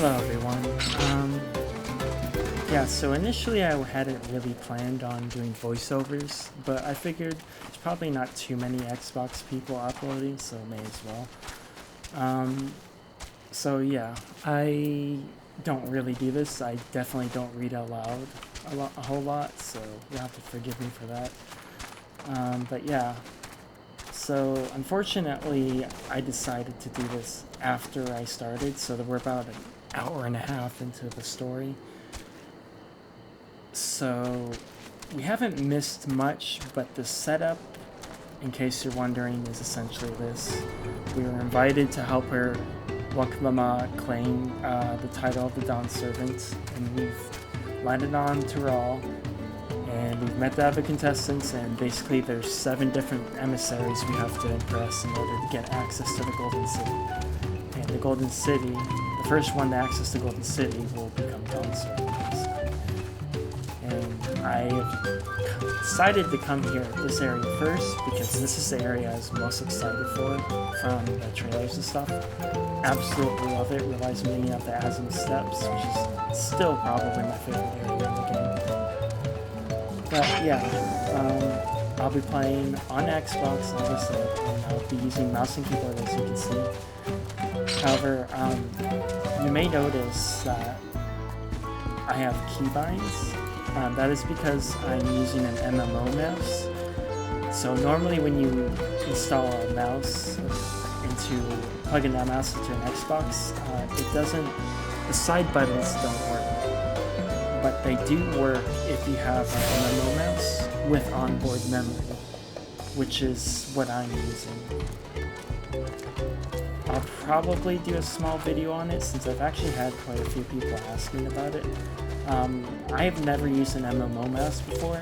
Hello everyone. Yeah, so initially I hadn't really planned on doing voiceovers, but I figured there's probably not too many Xbox people uploading, so may as well. So yeah, I don't really do this. I definitely don't read out loud a whole lot, so you'll have to forgive me for that. But yeah, so unfortunately I decided to do this after I started, so that we're about an hour and a half into the story. So we haven't missed much, but the setup, in case you're wondering, is essentially this. We were invited to help her Waklama claim the title of the Dawn Servant, and we've landed on Tyrol, and we've met the other contestants, and basically there's 7 different emissaries we have to impress in order to get access to the Golden City. And the Golden City, the first one to access the Golden City will become Dawn Servant. And I have decided to come here at this area first because this is the area I was most excited for from the trailers and stuff. Absolutely love it. Reminds me of the Azim Steppes, which is still probably my favorite area in the game. But yeah, I'll be playing on Xbox, like I said, and I'll be using mouse and keyboard as you can see. However, you may notice that I have keybinds. That is because I'm using an MMO mouse. So normally when you install a mouse plug in that mouse into an Xbox, it doesn't, the side buttons don't work. But they do work if you have an MMO mouse with onboard memory, which is what I'm using. I'll probably do a small video on it since I've actually had quite a few people asking about it. I've never used an MMO mouse before,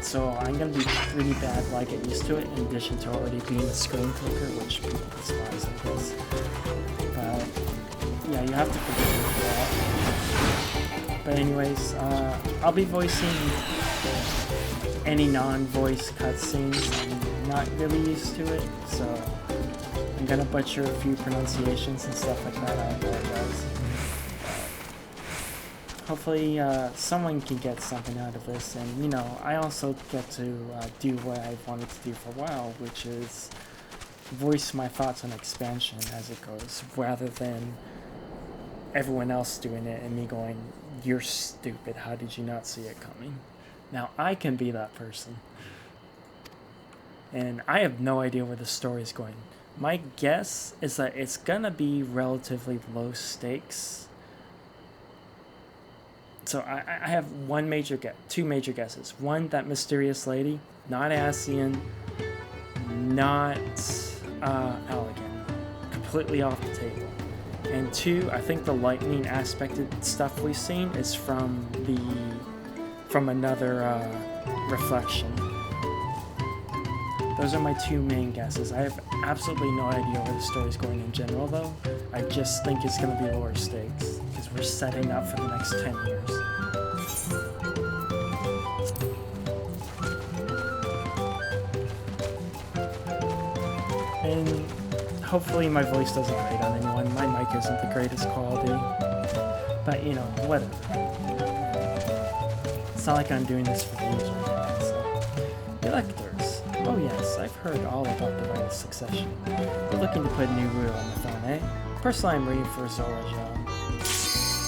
so I'm going to be pretty bad while I get used to it, in addition to already being a screen clicker, which people despise, I guess. But yeah, you have to forgive me for that. But anyways, I'll be voicing any non-voice cutscenes. I'm not really used to it, so I'm gonna butcher a few pronunciations and stuff like that. I apologize. Hopefully someone can get something out of this, and you know, I also get to do what I've wanted to do for a while, which is voice my thoughts on expansion as it goes, rather than everyone else doing it and me going, "You're stupid, how did you not see it coming?" Now I can be that person, and I have no idea where the story is going. My guess is that it's gonna be relatively low stakes. So I have two major guesses. One, that mysterious lady, not Asian, not Allegan, completely off the table. And 2, I think the lightning aspected stuff we've seen is from another reflection. Those are my 2 main guesses. I have absolutely no idea where the story's going in general, though. I just think it's going to be lower stakes, because we're setting up for the next 10 years. And hopefully my voice doesn't grate on anyone. My mic isn't the greatest quality. But, you know, whatever. It's not like I'm doing this for views or anything, so. Electors. Oh yes, I've heard all about the Rite of Succession. We're looking to put a new ruler on the throne, eh? Personally, I'm rooting for Zorajel.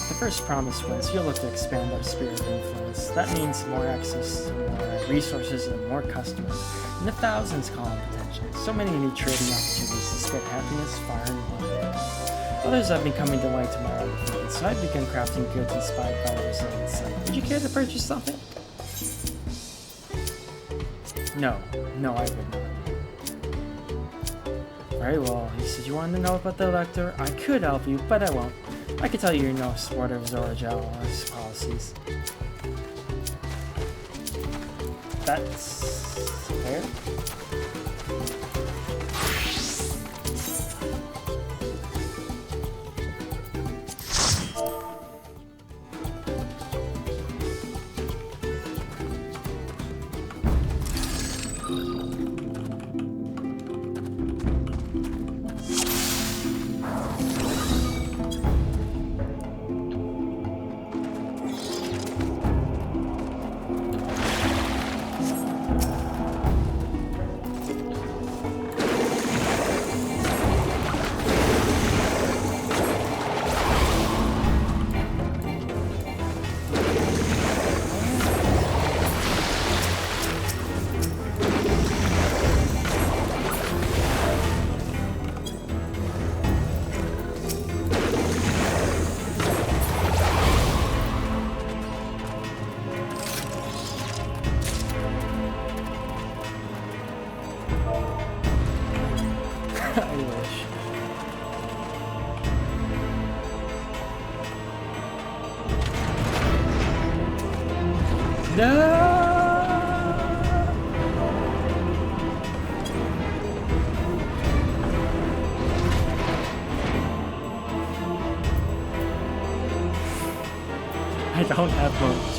The first promise was you'll look to expand our sphere of influence. That means more access to more resources and more customers, and the thousands calling potential. So many new trading opportunities to spread happiness, fire, and love. Others have been coming to light to my undertaking, so I've begun crafting goods inspired by the resilient site. Would you care to purchase something? No, I would not. Very well, you said you wanted to know about the Elector. I could help you, but I won't. I can tell you're no supporter of Zorajel or his policies. That's fair. I don't have much.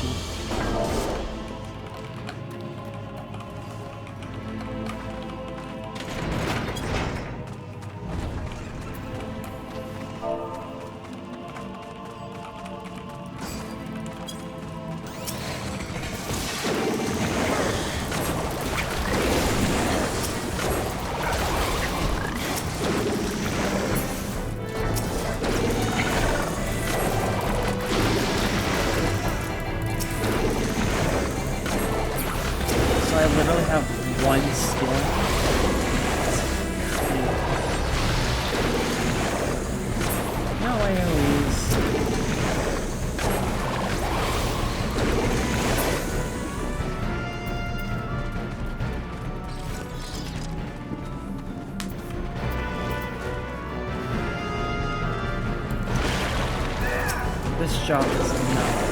This job is not.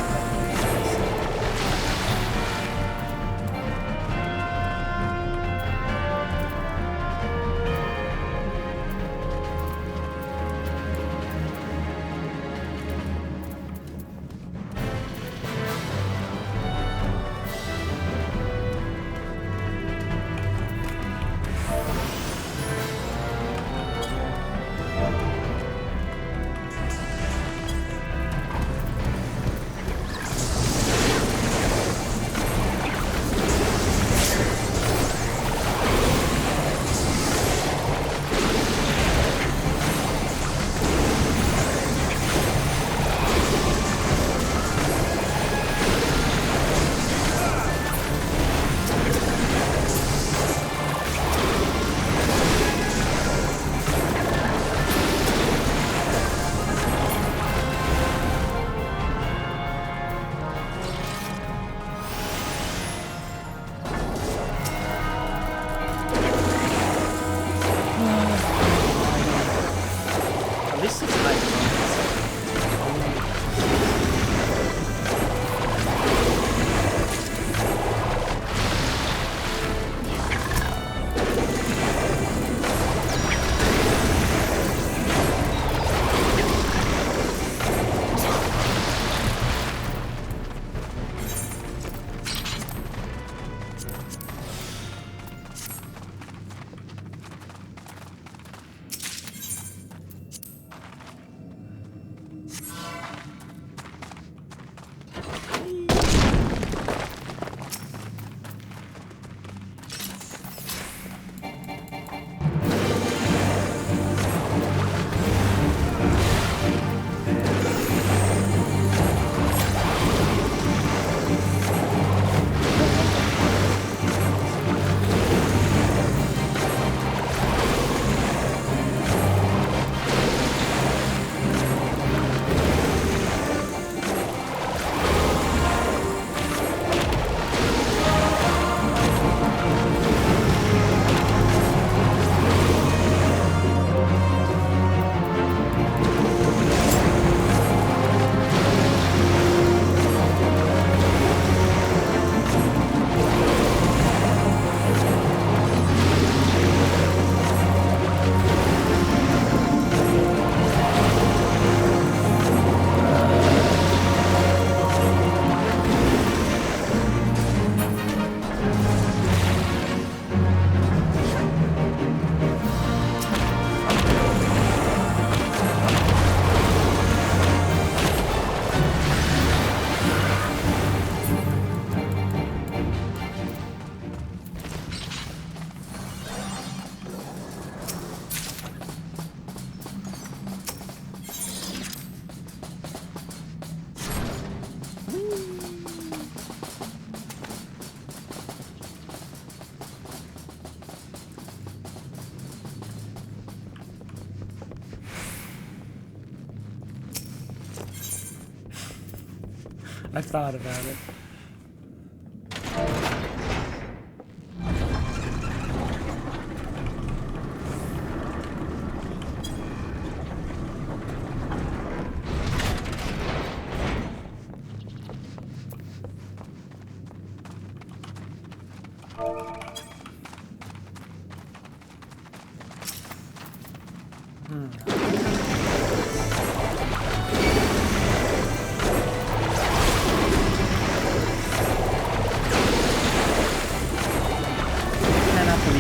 I thought about it.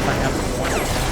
if I have one attack.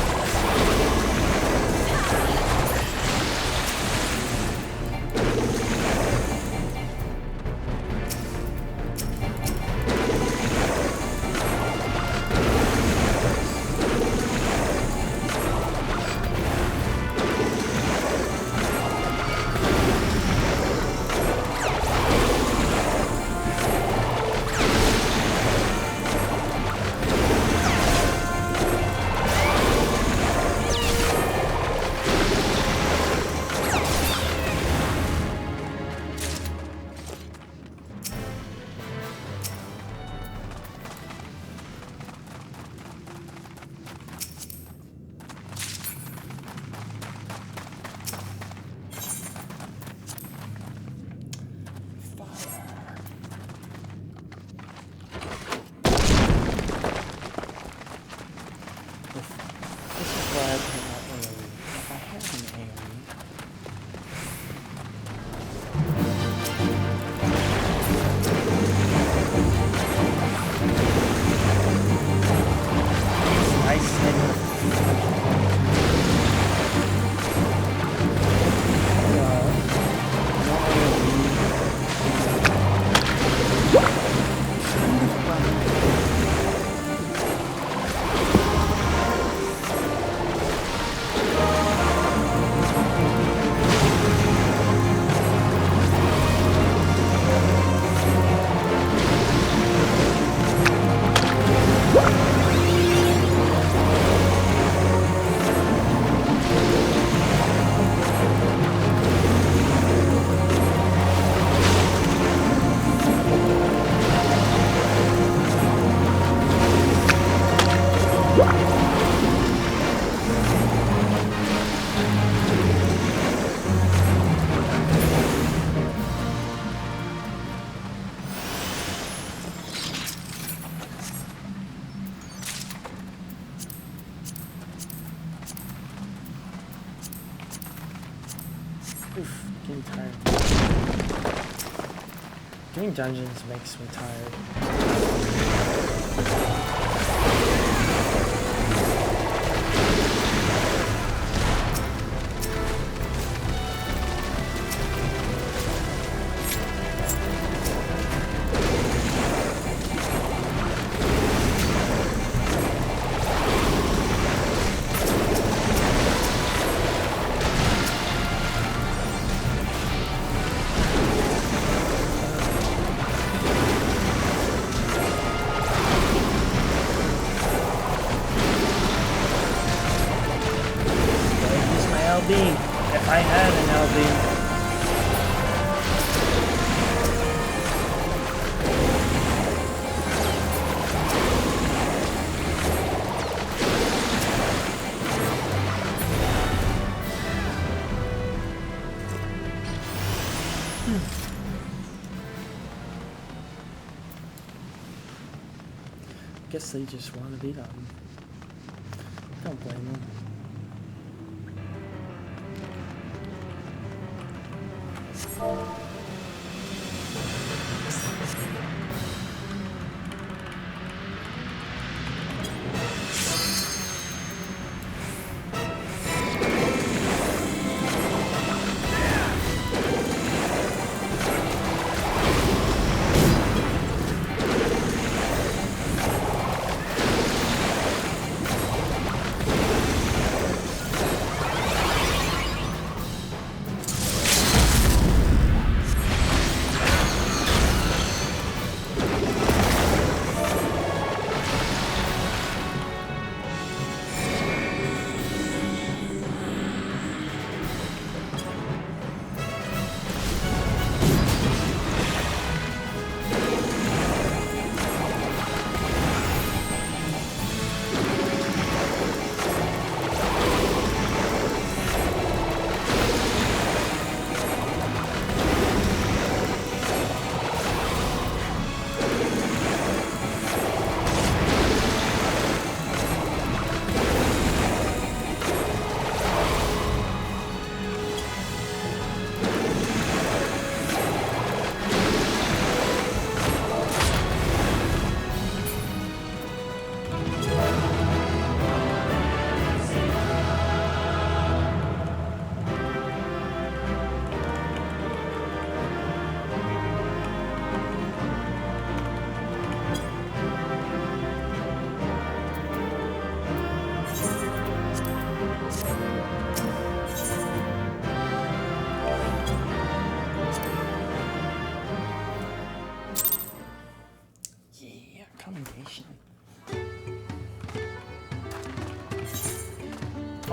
Oof, getting tired. Doing dungeons makes me tired. If I had an LB. Guess they just want to be done. Don't blame them.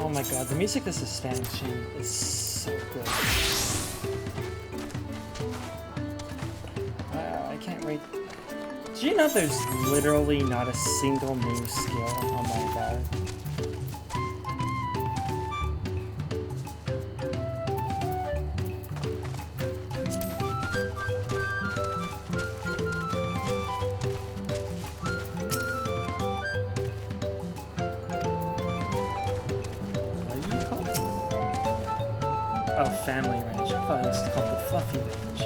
Oh my god, the music this expansion is so good. I can't wait. Do you know there's literally not a single new skill on my bag? Family range. I thought it was called the Fluffy range.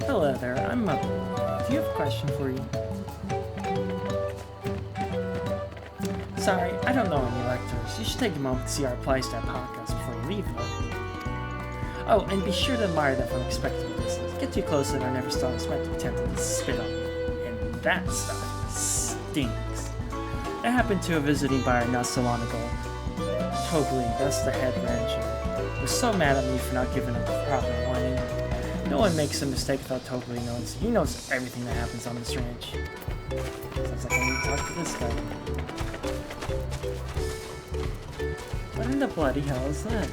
Hello there, I'm Mother. Do you have a question for you? Sorry, I don't know any lectors. You should take a moment to see our replies to Alpacas before you leave, though. Oh, and be sure to admire them from unexpected places. Get too close and I never stop expecting to tempted to spit on you. And that stuff stinks. It happened to a visiting buyer not so long ago. Totally, that's the head rancher. Was so mad at me for not giving him the proper warning. No one makes a mistake without totally knowing. He knows everything that happens on this ranch. Sounds like I need to talk to this guy. What in the bloody hell is that?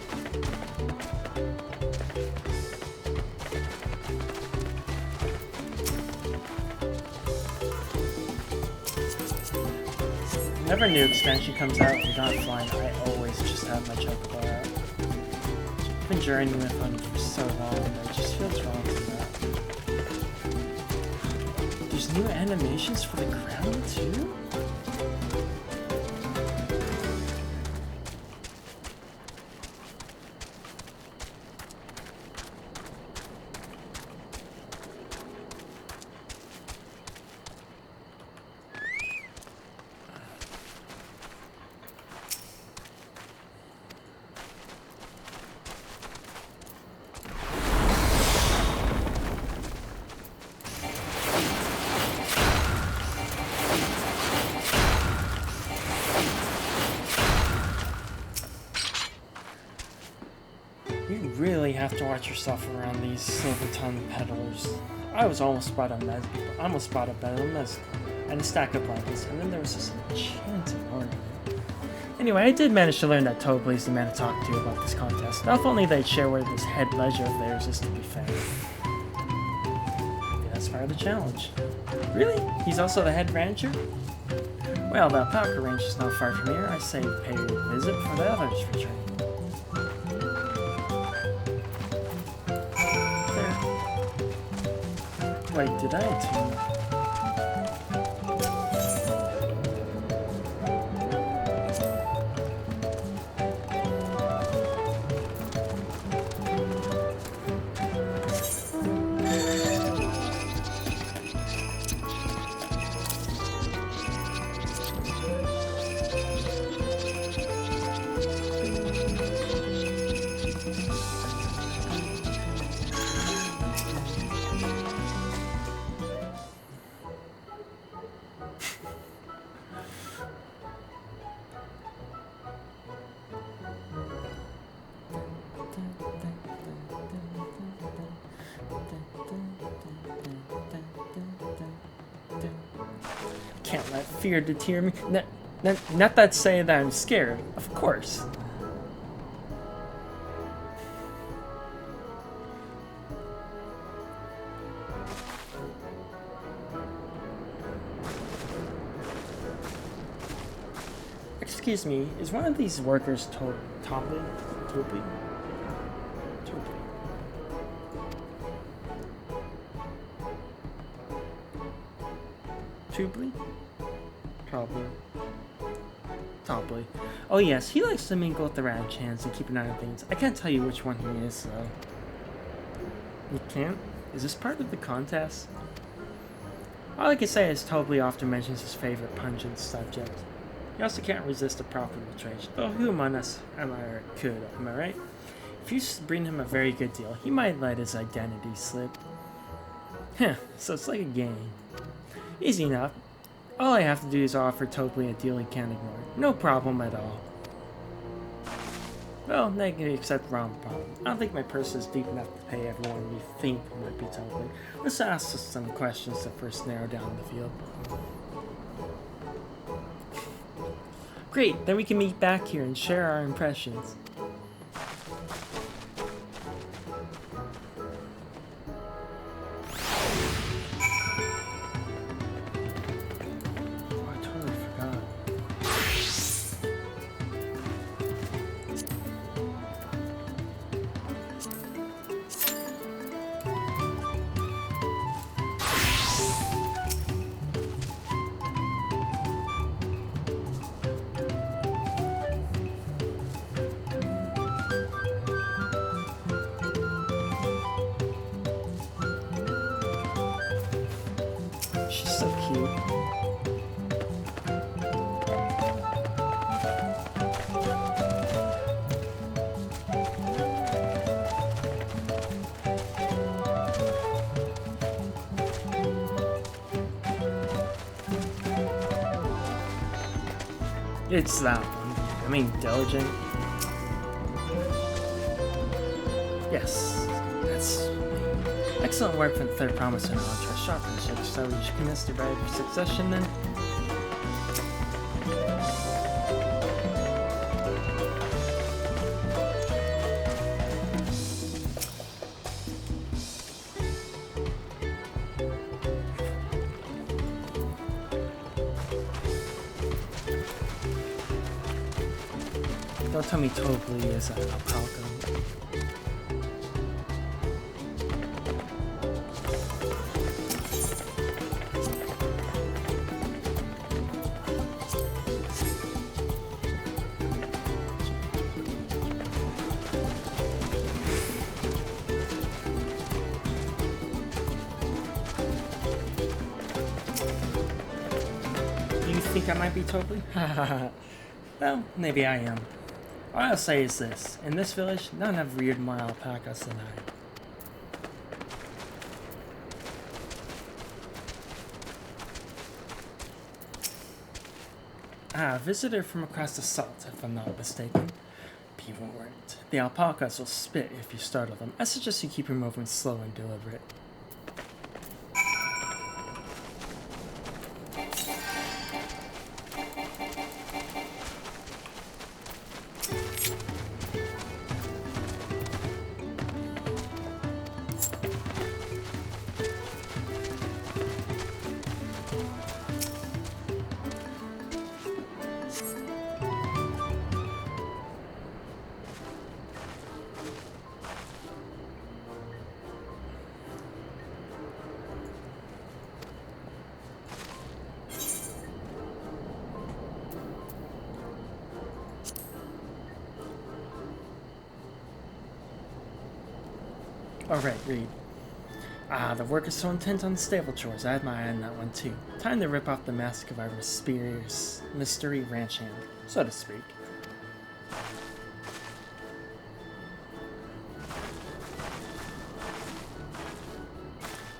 Whenever a new expansion comes out and not flying, I always just have my chocobo out. I've been journeying with them for so long, and it just feels wrong to that. There's new animations for the crown, too? Have to watch yourself around these silver tongue peddlers. I was almost bought a Mezco and a stack of blankets, and then there was this enchanting ornament. Anyway, I did manage to learn that Toadblade's the man to talk to about this contest. Now, if only they'd share where this head ledger of theirs is to be found. Maybe that's part of the challenge. Really? He's also the head rancher? Well, the Alpaca range is not far from here. I say pay a visit for the others for training. Wait, did I too? Can't let fear deter me. Not that saying that I'm scared, of course. Excuse me, is one of these workers Tobly? Probably. Oh yes, he likes to mingle with the ranch hands and keep an eye on things. I can't tell you which one he is, though. You can't? Is this part of the contest? All I can say is Toadblaze often mentions his favorite pungent subject. He also can't resist a proper trade, though who among us am I right? If you bring him a very good deal, he might let his identity slip. Heh, so it's like a game. Easy enough. All I have to do is offer Toadblaze a deal he can't ignore. No problem at all. Well, negative except wrong problem. I don't think my purse is deep enough to pay everyone we think might be Toadblaze. Let's ask us some questions to first narrow down the field. Great, then we can meet back here and share our impressions. Oh, I totally forgot. She's so cute. It's that one. I mean, diligent. Yes, that's excellent work for the third promise and ultra sharpness. So we should commence the right succession then. Don't tell me Totally is an Alpaca. You think I might be Totally? Well, maybe I am. All I'll say is this, in this village, none have reared more alpacas than I. A visitor from across the salt, if I'm not mistaken. Be warned. The alpacas will spit if you startle them. I suggest you keep your movements slow and deliberate. Alright, Reed. The work is so intent on the stable chores. I had my eye on that one too. Time to rip off the mask of our mysterious mystery ranch hand, so to speak.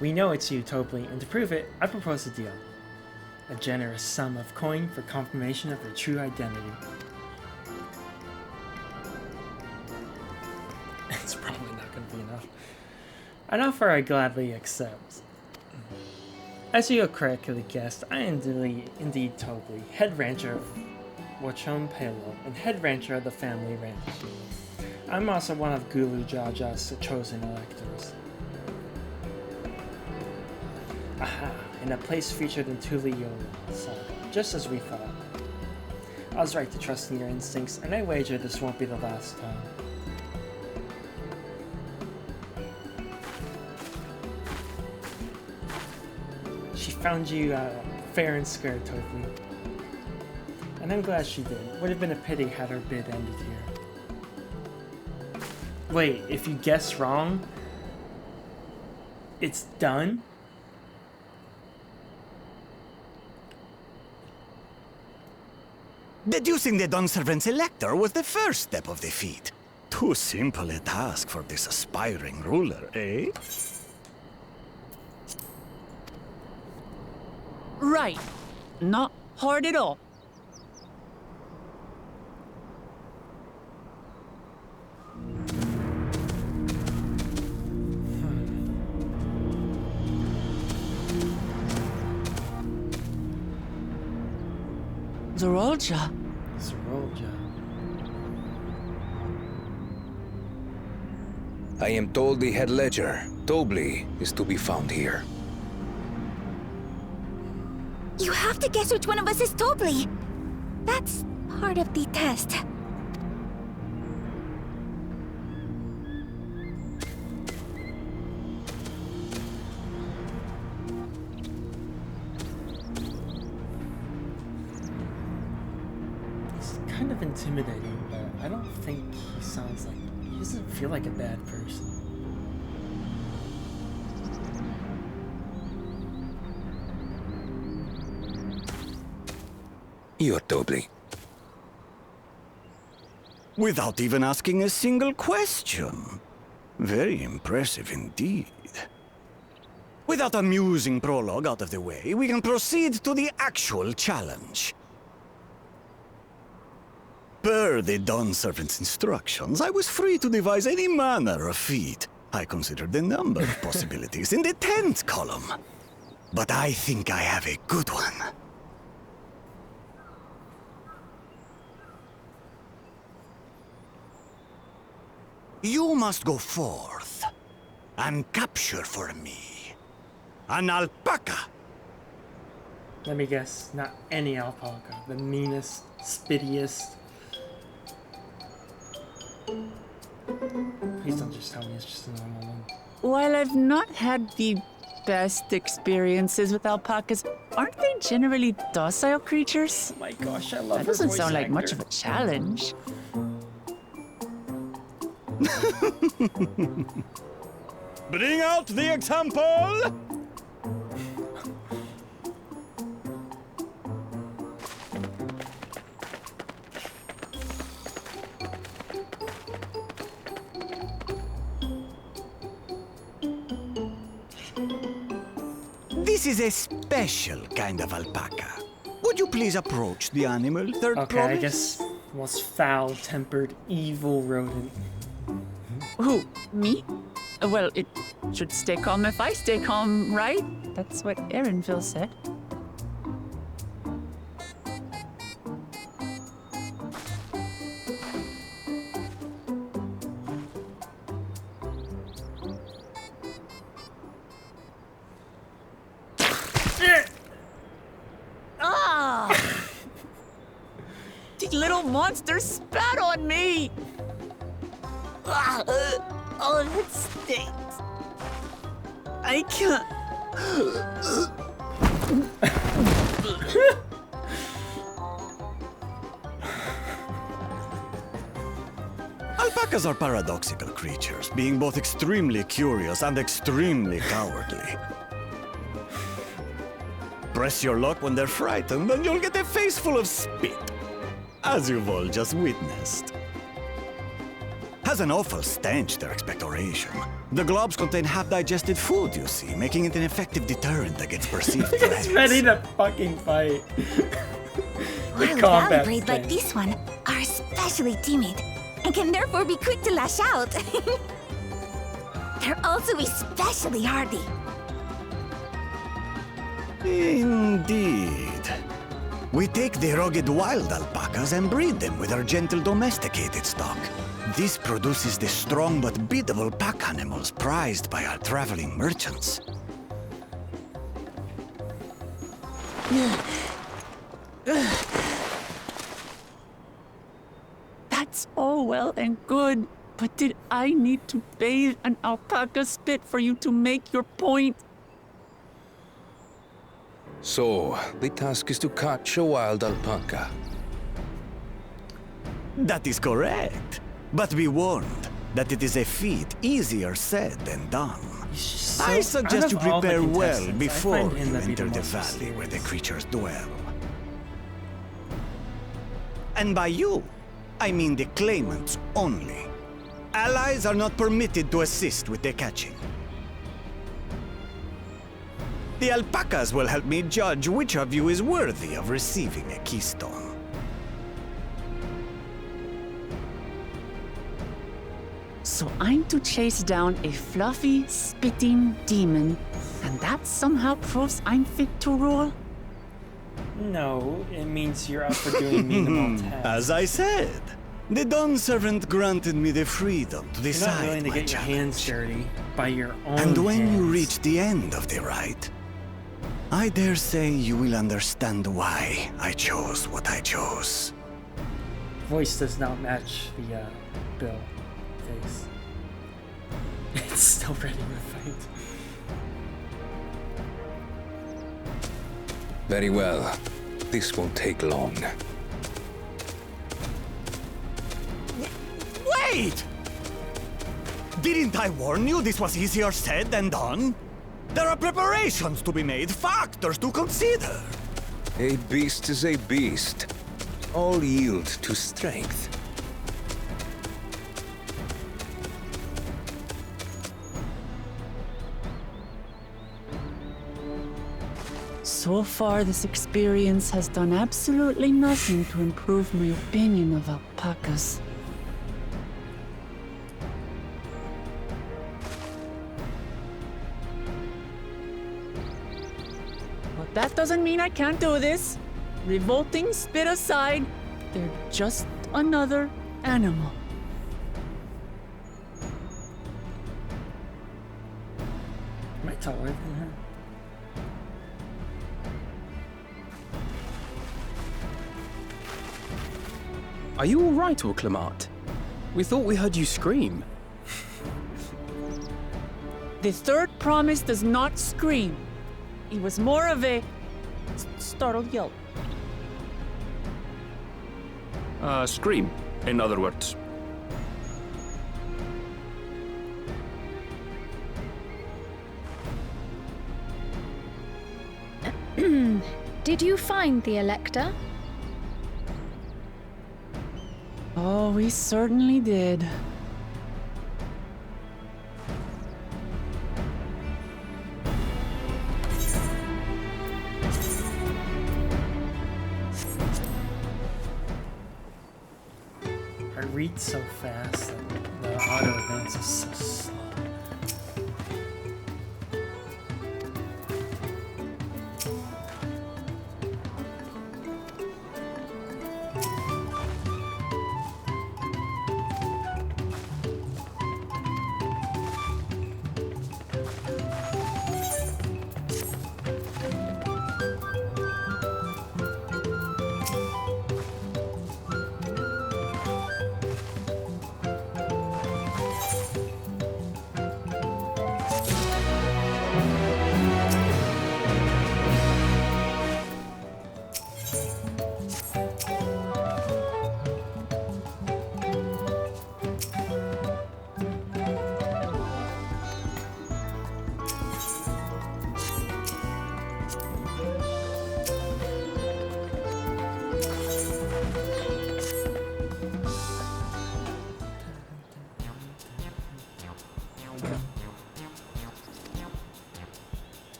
We know it's you, Topley, and to prove it, I propose a deal. A generous sum of coin for confirmation of your true identity. It's probably not going to be enough. An offer I gladly accept. As you correctly guessed, I am indeed Topley, head rancher of Wachon Palo and head rancher of the family ranch. I'm also one of Gulu Jaja's chosen electors. Aha, and a place featured in Tuliyola saga, just as we thought. I was right to trust in your instincts, and I wager this won't be the last time. She found you fair and square, Topley. And I'm glad she did. Would have been a pity had her bid ended here. Wait, if you guess wrong, it's done? Deducing the Dawnservant's elector was the first step of the feat. Too simple a task for this aspiring ruler, eh? Right. Not hard at all. Zorolja. It's a roll job. I am told the head ledger, Tobley, is to be found here. You have to guess which one of us is Tobley. That's part of the test. He's kind of intimidating, but I don't think he sounds like... He doesn't feel like a bad person. You're Tobley. Without even asking a single question. Very impressive indeed. With that amusing prologue out of the way, we can proceed to the actual challenge. Per the Dawn Servant's instructions, I was free to devise any manner of feat. I considered the number of possibilities in the 10th column. But I think I have a good one. You must go forth and capture for me an alpaca. Let me guess, not any alpaca. The meanest, spittiest. Please don't just tell me it's just a normal one. While I've not had the best experiences with alpacas, aren't they generally docile creatures? Oh my gosh, I love That her doesn't voice sound like actor. much of a challenge. Bring out the example! This is a special kind of alpaca. Would you please approach the animal, third Okay, I promise? guess most foul-tempered, evil rodent. Who? Me? Well, it should stay calm if I stay calm, right? That's what Erinville said. Ah! The little monster spat on me! Ah, oh, that stinks. I can't. Alpacas are paradoxical creatures, being both extremely curious and extremely cowardly. Press your luck when they're frightened, and you'll get a face full of spit, as you've all just witnessed. Has an awful stench, their expectoration. The globs contain half-digested food, you see, making it an effective deterrent against perceived threats. He's ready to fucking fight. The Wild combat valley braids like thing. this one are especially timid and can therefore be quick to lash out. They're also especially hardy. Indeed. We take the rugged wild alpacas and breed them with our gentle domesticated stock. This produces the strong but biddable pack animals prized by our traveling merchants. That's all well and good, but did I need to bathe an alpaca spit for you to make your point? So, the task is to catch a wild alpaca. That is correct. But be warned that it is a feat easier said than done. He's just so- I suggest out you of all the prepare well contestants, I before find him you to be the enter the most valley where the mysterious. creatures dwell. And by you, I mean the claimants only. Allies are not permitted to assist with the catching. The alpacas will help me judge which of you is worthy of receiving a keystone. So I'm to chase down a fluffy, spitting demon, and that somehow proves I'm fit to rule? No, it means you're up for doing minimal tasks. As I said, the Dawn Servant granted me the freedom to You're not decide willing to my get your hands challenge. dirty by your own And when you hands. reach the end of the rite, I dare say you will understand why I chose what I chose. Voice does not match the Bill face. It's still ready to fight. Very well. This won't take long. Wait! Didn't I warn you this was easier said than done? There are preparations to be made, factors to consider. A beast is a beast. All yield to strength. So far, this experience has done absolutely nothing to improve my opinion of alpacas. But that doesn't mean I can't do this. Revolting spit aside, they're just another animal. Am I taller than her? Are you alright, Orclamart? We thought we heard you scream. The third promise does not scream. It was more of a startled yelp. Scream, in other words. Did you find the Elector? Oh, we certainly did. I read so fast that the auto advance is so slow.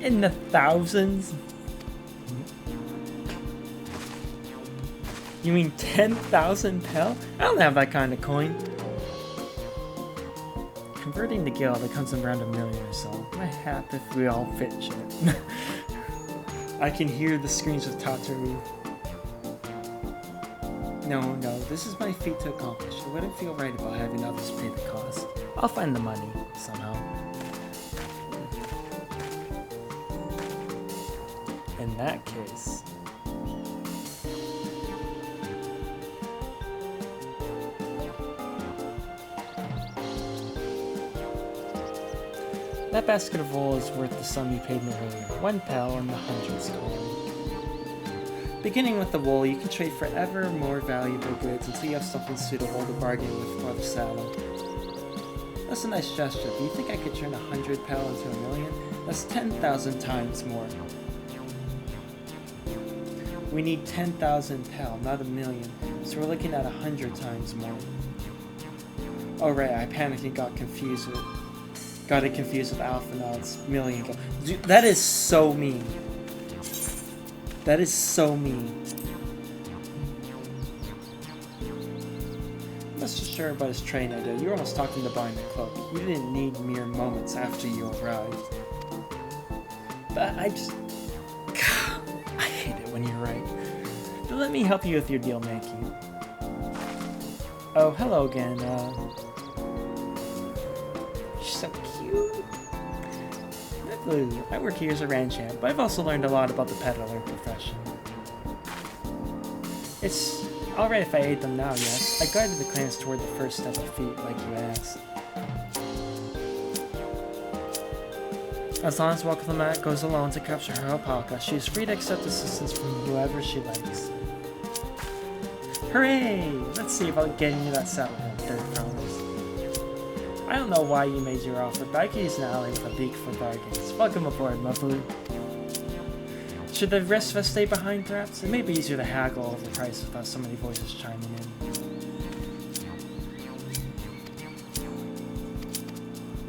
In the thousands? You mean 10,000 pel? I don't have that kind of coin. Converting the guild, it comes around $1 million or so. My hat if we all fit shit. I can hear the screams of Tataru. No, this is my feat to accomplish. It wouldn't feel right about having others pay the cost. I'll find the money, somehow. In that case... that basket of wool is worth the sum you paid me earlier. 1 pel in the hundreds column. Beginning with the wool, you can trade for ever more valuable goods until you have something suitable to bargain with for the saddle. That's a nice gesture. Do you think I could turn 100 pel into $1 million? That's 10,000 times more. We need 10,000 pel, not $1 million, so we're looking at 100 times more. Oh right, I panicked and got it confused with Alphanod's million. Dude, that is so mean. That is so mean. Let's just share about his train idea. You were almost talking to behind the cloak. You didn't need mere moments after you arrived. But I just... I hate it when you're right. But let me help you with your deal making. Oh, hello again. She's so cute. Blue. I work here as a ranch hand, but I've also learned a lot about the peddler profession. It's alright if I aid them now, yes. I guided the clans toward the first step of feet, like you asked. As long as Welcome goes alone to capture her Alpaca, she is free to accept assistance from whoever she likes. Hooray! Let's see about getting you that settlement, Third Promise. I don't know why you made your offer, but I could use an ally with a beak for bargains. Welcome aboard, Mablu. Should the rest of us stay behind, perhaps? It may be easier to haggle over the price without so many voices chiming in.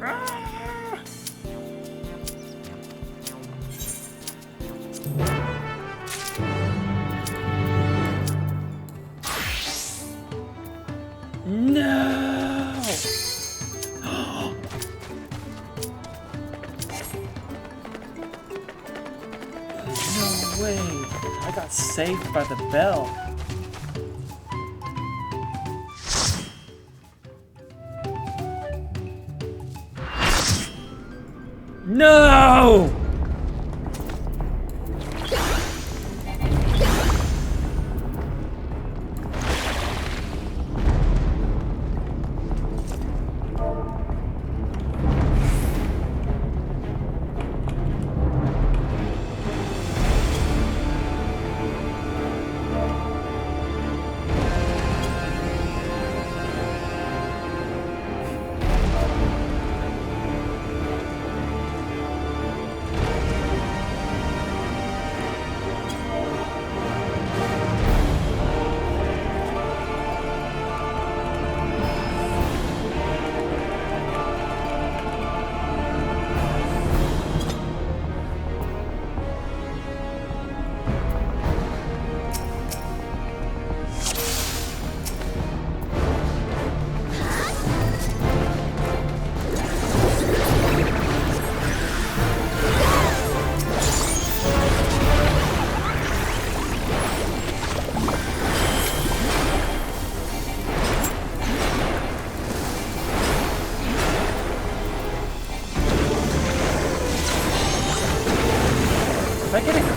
Ah! No! No way! I got saved by the bell. No! If I get a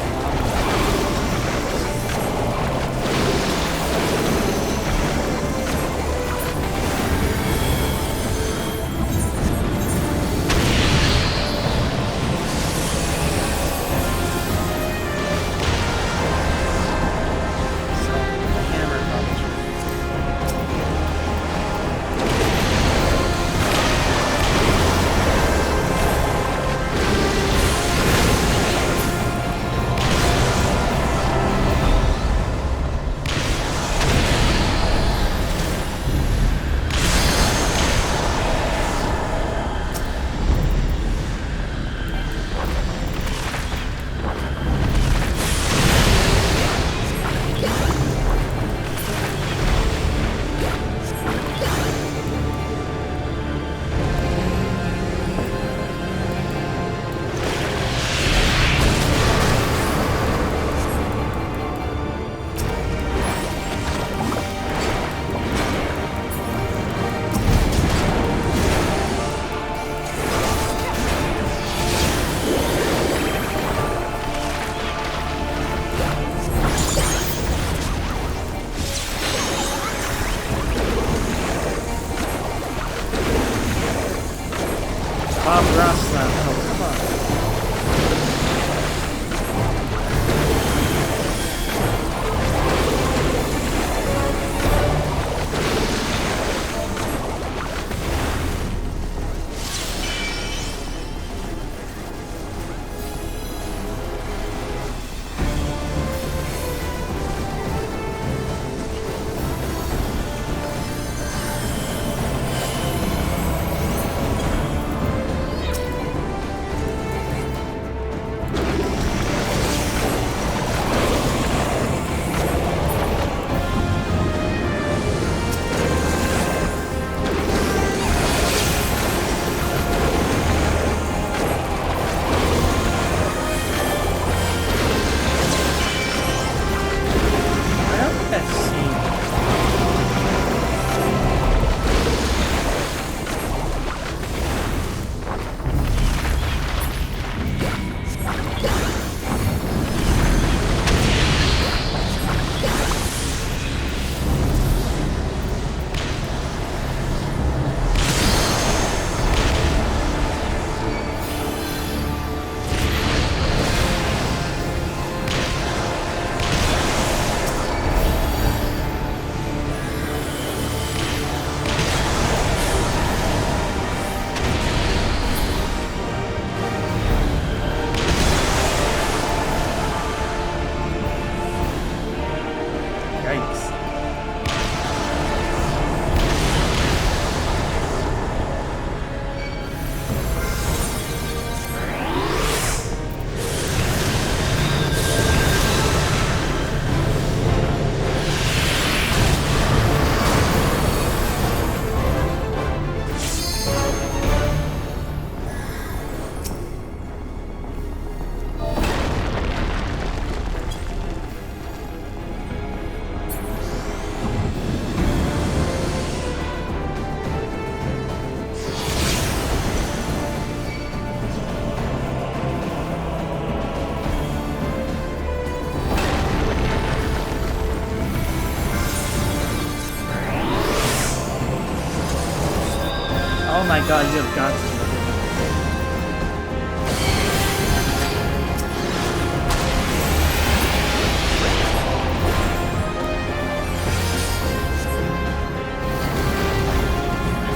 Oh my god, you have got to.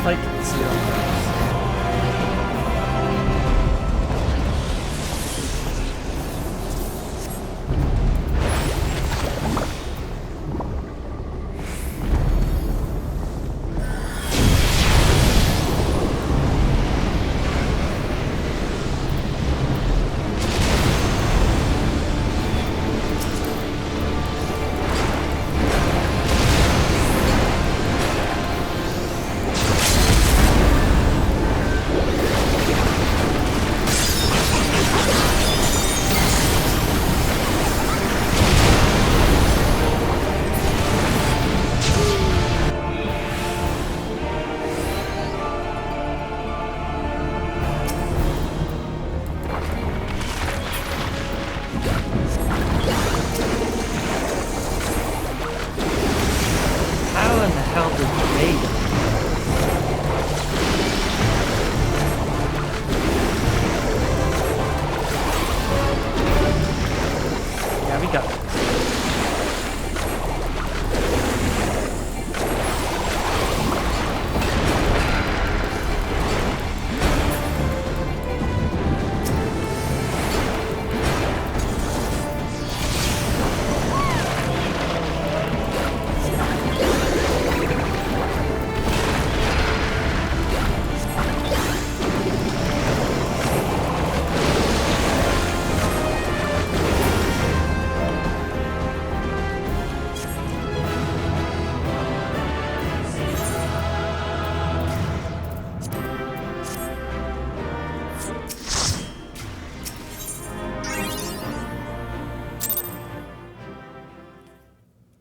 Like zero.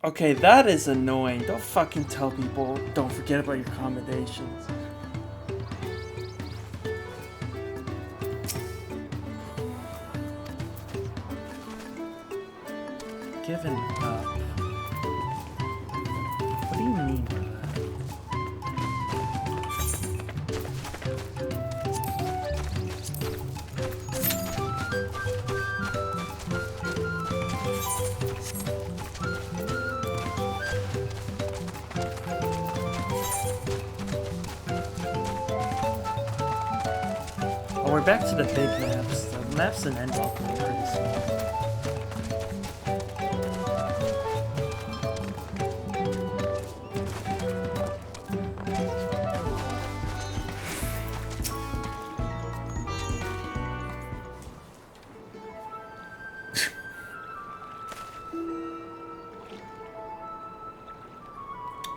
Okay, that is annoying. Don't fucking tell people, don't forget about your accommodations. Given up. What do you mean by that? We're back to the big maps. The maps in Endwalk are pretty small.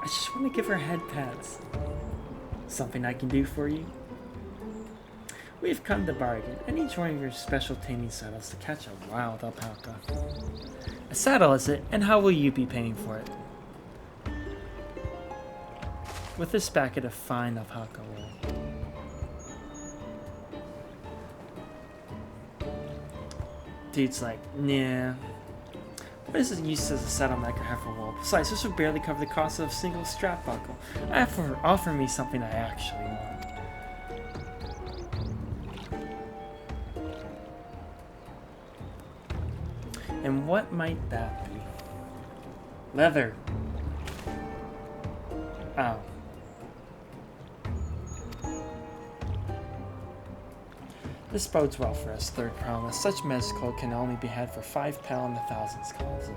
I just want to give her head pats. Something I can do for you? We've come to bargain. I need one of your special taming saddles to catch a wild alpaca. A saddle, is it? And how will you be paying for it? With this packet of fine alpaca wool. Dude's like, nah. What is the use as a saddle neck or heifer wool? Besides, this would barely cover the cost of a single strap buckle. Offer me something I actually want. And what might that be? Leather. Oh. This bodes well for us, third promise. Such MSQ can only be had for 5 pel and 1,000 skulls.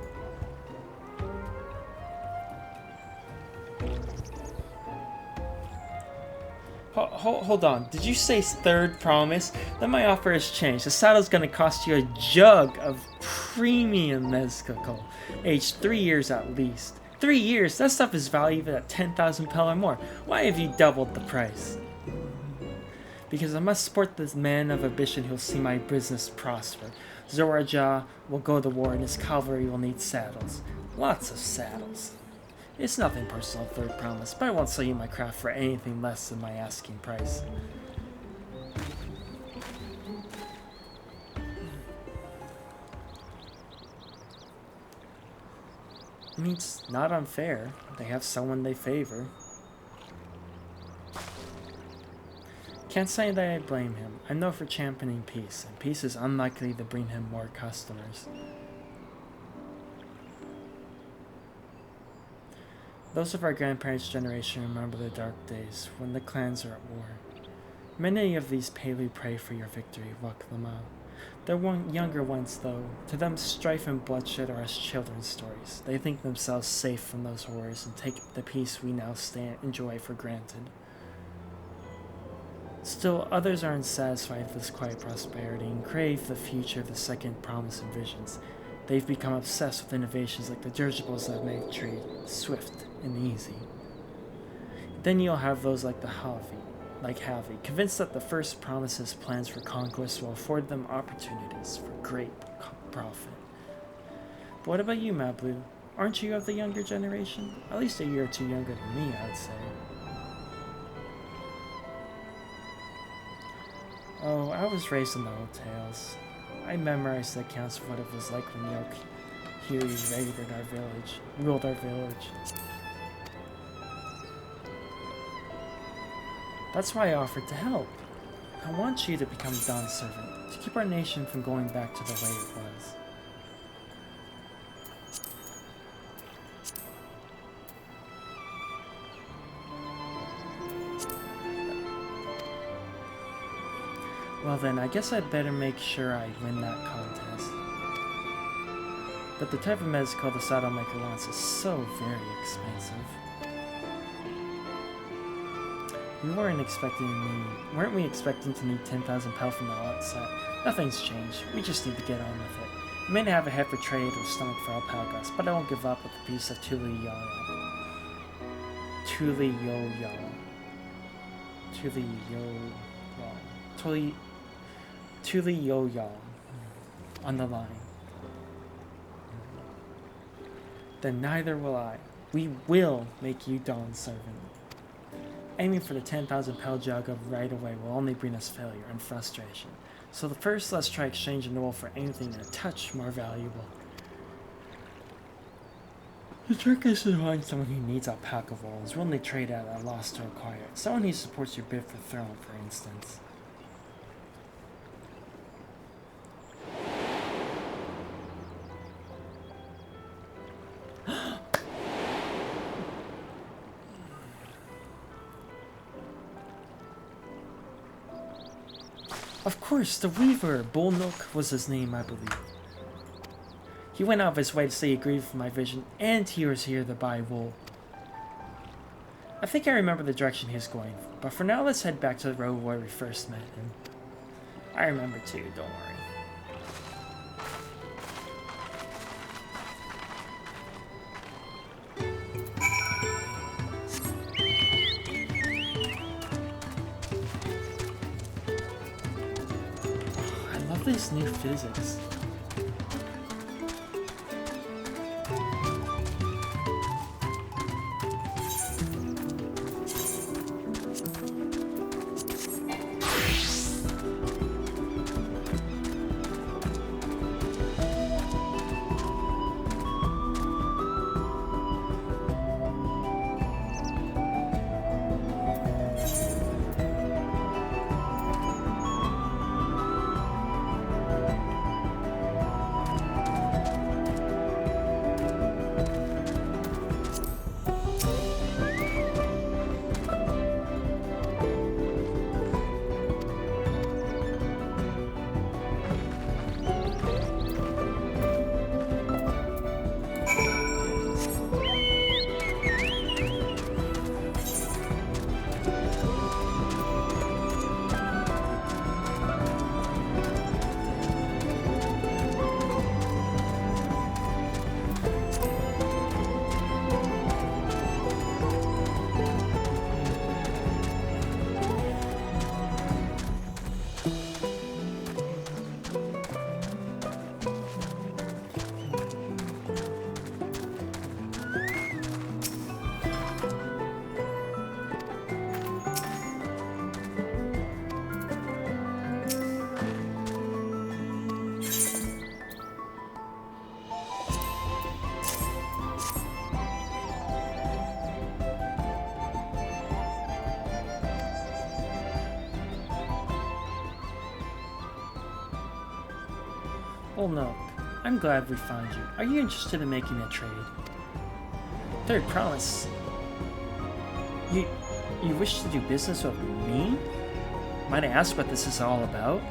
Hold on. Did you say third promise? Then my offer has changed. The saddle's gonna cost you a jug of premium MSQ, aged 3 years at least. 3 years? That stuff is valued at 10,000 pel or more. Why have you doubled the price? Because I must support this man of ambition who'll see my business prosper. Zorajah will go to war and his cavalry will need saddles. Lots of saddles. It's nothing personal, third promise, but I won't sell you my craft for anything less than my asking price. I mean, it's not unfair. They have someone they favor. Can't say that I blame him. I'm known for championing peace, and peace is unlikely to bring him more customers. Those of our grandparents' generation remember the dark days when the clans are at war. Many of these palely pray for your victory, Waklama. The younger ones, though, to them strife and bloodshed are as children's stories. They think themselves safe from those horrors and take the peace we now enjoy for granted. Still, others are unsatisfied with this quiet prosperity and crave the future the second promise envisions. They've become obsessed with innovations like the dirigibles that make trade swift and easy. Then you'll have those like Havi, convinced that the first promises plans for conquest will afford them opportunities for great profit. But what about you, Mablu? Aren't you of the younger generation? At least a year or two younger than me, I'd say. Oh, I was raised in the old tales. I memorized the accounts of what it was like when Yokiri raided our village, ruled our village. That's why I offered to help. I want you to become Dawn's servant, to keep our nation from going back to the way it was. Well then, I guess I'd better make sure I win that contest. But the type of MSQ the saddle maker wants is so very expensive. Weren't we expecting to need 10,000 pel from the outset? Nothing's changed. We just need to get on with it. We may not have a head for trade or stomach for alpacas, but I won't give up with a piece of Tuliyoyal on the line. Then neither will I. We will make you Dawn's servant. Aiming for the 10,000 pel jug of right away will only bring us failure and frustration. So first, let's try exchanging the wool for anything a touch more valuable. The trick is to find someone who needs alpaca wool and is willing to trade at a loss to acquire it. Someone who supports your bid for throne, for instance. Of course, the Weaver, Bullnook was his name, I believe. He went out of his way to say he agreed with my vision, and he was here to buy wool. I think I remember the direction he was going, but for now let's head back to the road where we first met him. I remember too, don't worry. This new physics. Oh no, I'm glad we found you. Are you interested in making a trade? Third promise. You wish to do business with me? Might I ask what this is all about?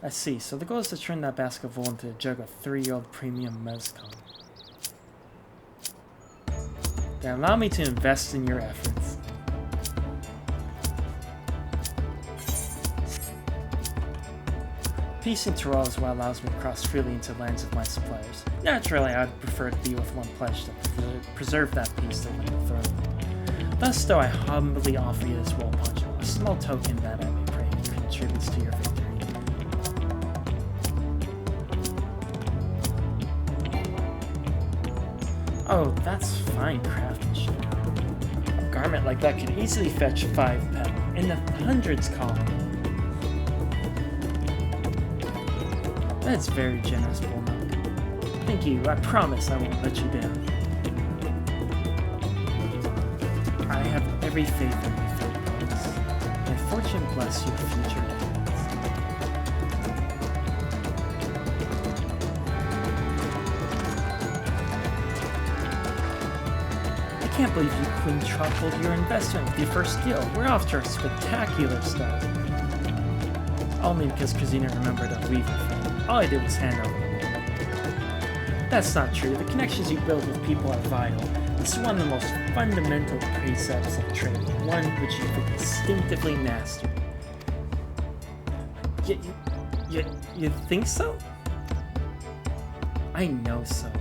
I see. So the goal is to turn that basket of wool into a jug of 3-year-old premium MSQ. Then allow me to invest in your efforts. Peace in Tyrol is what allows me to cross freely into the lands of my suppliers. Naturally, I'd prefer to be with one pledge to preserve that peace to win the throne. Thus, though, I humbly offer you this wool poncho, a small token that I may pray contributes to your victory. Oh, that's fine craftsmanship. A garment like that could easily fetch 5 pounds, in the hundreds column. That's very generous, Bullmilk. Thank you. I promise I won't let you down. I have every faith in you, Philip. May fortune bless your future efforts. I can't believe you quintupled your investment with your first deal. We're off to a spectacular start. Only because Kazina remembered a weaver thing. All I did was hand over the wool. That's not true. The connections you build with people are vital. This is one of the most fundamental precepts of trade, one which you could instinctively master. You think so? I know so.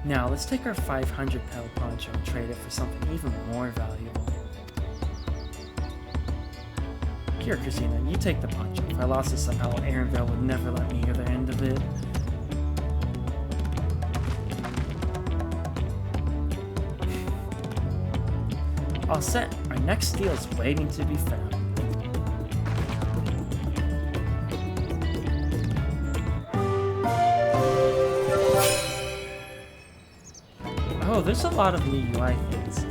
Now, let's take our 500 petal poncho and trade it for something even more valuable. Here, Christina, you take the poncho. If I lost it somehow, Aaronville would never let me hear the end of it. All set. Our next deal is waiting to be found. Oh, there's a lot of new UI things.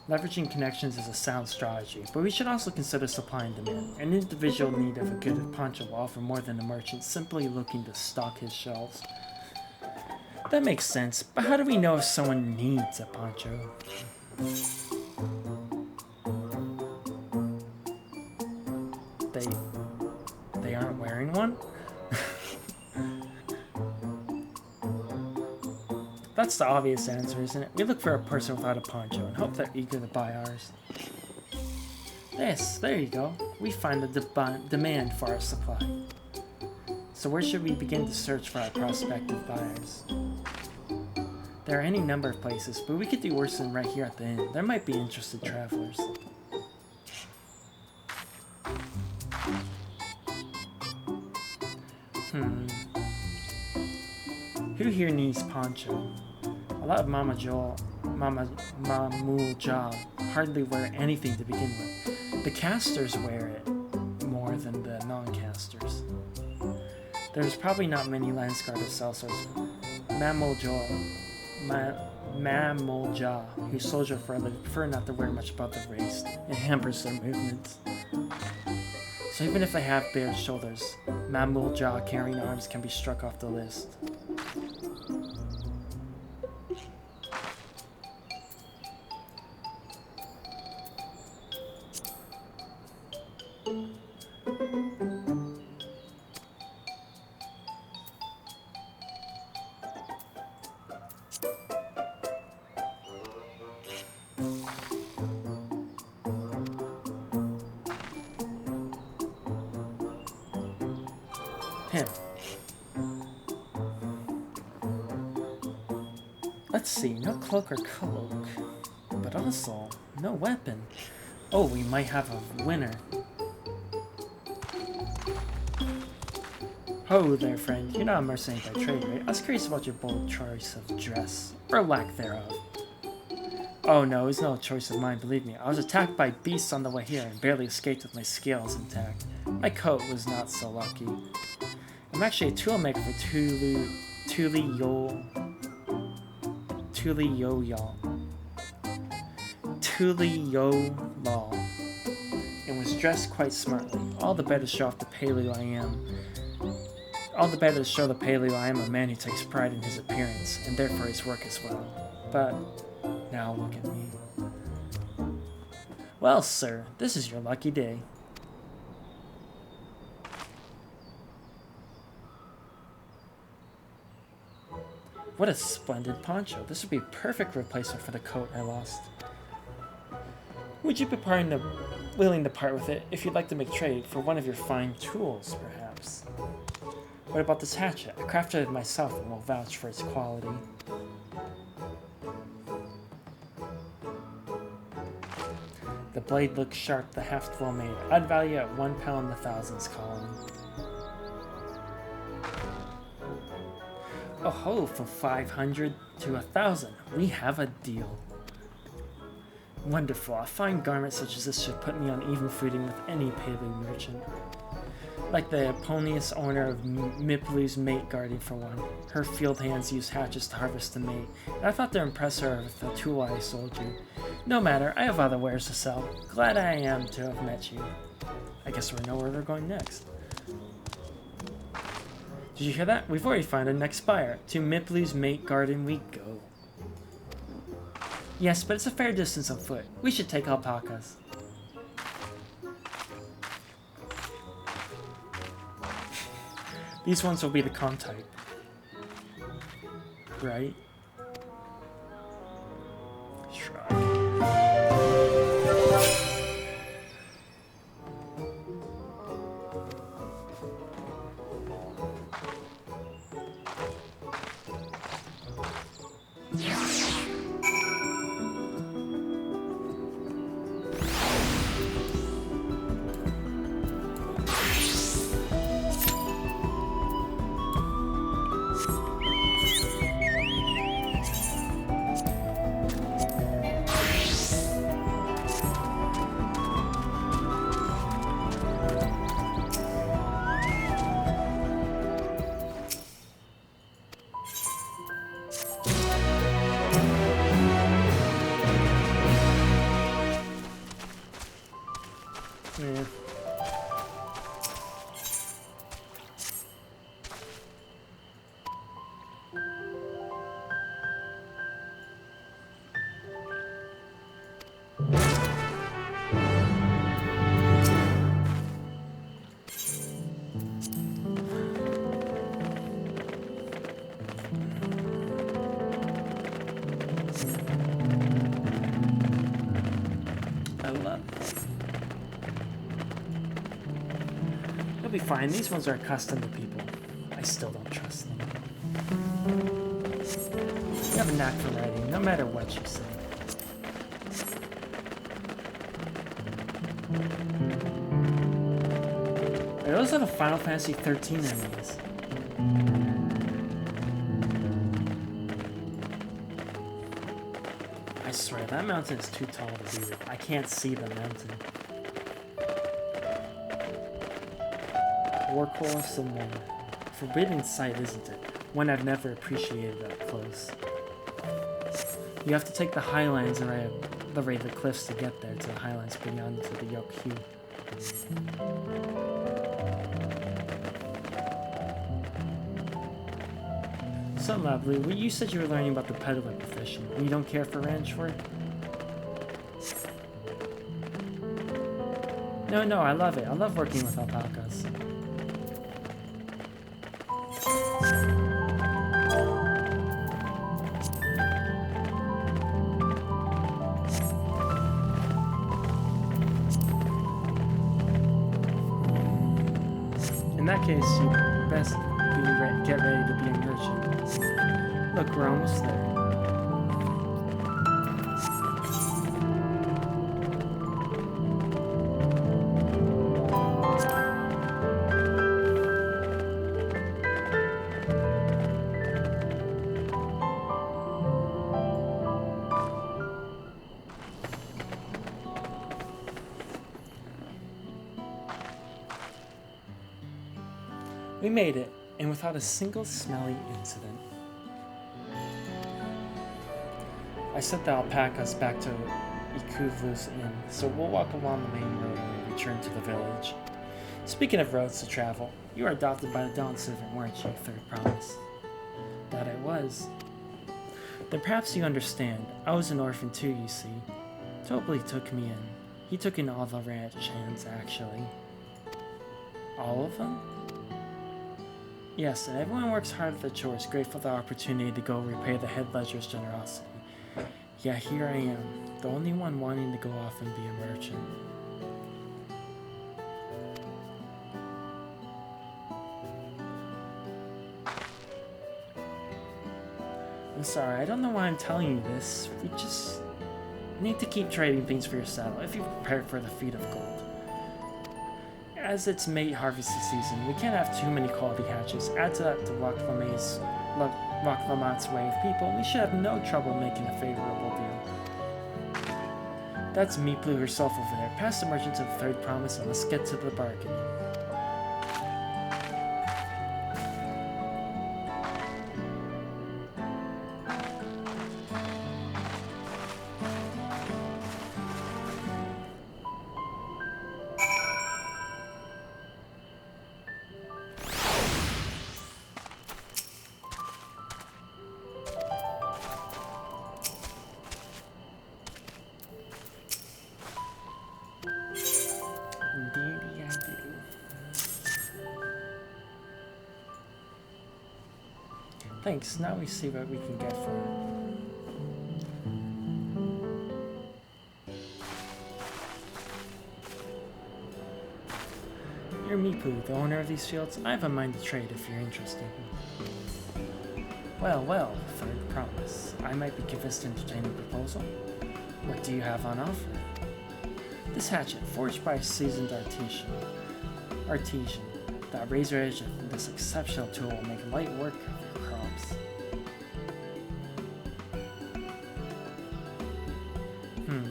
Leveraging connections is a sound strategy, but we should also consider supply and demand. An individual in need of a good poncho will offer more than a merchant simply looking to stock his shelves. That makes sense, but how do we know if someone needs a poncho? They aren't wearing one? That's the obvious answer, isn't it? We look for a person without a poncho and hope they're eager to buy ours. Yes, there you go. We find the demand for our supply. So where should we begin to search for our prospective buyers? There are any number of places, but we could do worse than right here at the inn. There might be interested travelers. Who here needs poncho? A lot of Mamul Ja hardly wear anything to begin with. The casters wear it more than the non-casters. There's probably not many Landsguard or Celsars. Mamul Ja, who soldier for a living, prefer not to wear much above the waist. It hampers their movements. So even if they have bare shoulders, Mamul Ja carrying arms can be struck off the list. Him. Let's see, no cloak or cloak, but also no weapon. Oh, we might have a winner. Ho there, friend. You're not a mercenary by trade, right? I was curious about your bold choice of dress, or lack thereof. Oh no, it's no choice of mine, believe me. I was attacked by beasts on the way here and barely escaped with my scales intact. My coat was not so lucky. I'm actually a tool maker for Tuli Yo-Law, and was dressed quite smartly. All the better to show off the paleo I am. All the better to show the paleo I am a man who takes pride in his appearance, and therefore his work as well. But now look at me. Well, sir, this is your lucky day. What a splendid poncho. This would be a perfect replacement for the coat I lost. Would you be willing to part with it if you'd like to make trade for one of your fine tools, perhaps? What about this hatchet? I crafted it myself and will vouch for its quality. The blade looks sharp, the haft well made. I'd value at £1 in the thousands column. Oh ho, from 500 to 1,000, we have a deal. Wonderful, a fine garment such as this should put me on even footing with any paleo merchant. Like the Eponymous owner of Miplu's mate guarding for one. Her field hands use hatchets to harvest the mate, and I thought to impress her with the tool I sold you. No matter, I have other wares to sell. Glad I am to have met you. I guess we know where we're going next. Did you hear that? We've already found a next buyer. To Miplu's mate garden we go. Yes, but it's a fair distance on foot. We should take alpacas. These ones will be the con type. Right? Shrug. Yeah. I love it. You'll be fine. These ones are accustomed to people. I still don't trust them. You have a knack for writing, no matter what you say. Are those are the Final Fantasy 13 enemies. I swear, that mountain is too tall to be real. I can't see the mountain. Warcourse and one. Forbidden sight, isn't it? One I've never appreciated up close. You have to take the highlands and the raid the cliffs to get there, to the highlands beyond to the Yoke Hue. So lovely. Well, you said you were learning about the peddler profession. You don't care for ranch work? No, I love it. I love working with alpacas. In that case, you best get ready to be a merchant. Look, we're almost there. We made it, and without a single smelly incident. I sent the alpacas back to XIV's inn, so we'll walk along the main road and return to the village. Speaking of roads to travel, you were adopted by the Dawn servant, weren't you, Third Promise? That I was. Then perhaps you understand. I was an orphan too, you see. Tobley took me in. He took in all the ranch hands, actually. All of them? Yes, and everyone works hard at the chores, grateful for the opportunity to go repay the head ledger's generosity. Yeah, here I am, the only one wanting to go off and be a merchant. I'm sorry, I don't know why I'm telling you this. We just need to keep trading things for your saddle if you're prepared for the feat of gold. As it's mate harvesting season, we can't have too many quality hatches. Add to that the Rock Lamont's way of people, we should have no trouble making a favorable deal. That's Meeplu herself over there. Pass the merchant to the Third Promise and let's get to the bargaining. Indeed, I do. Thanks, now we see what we can get for it. You're Meeplu, the owner of these fields. I have a mind to trade if you're interested. Well, Third Promise. I might be convinced to entertain a proposal. What do you have on offer? This hatchet, forged by a seasoned artisan, that razor edge of this exceptional tool will make light work of your crops.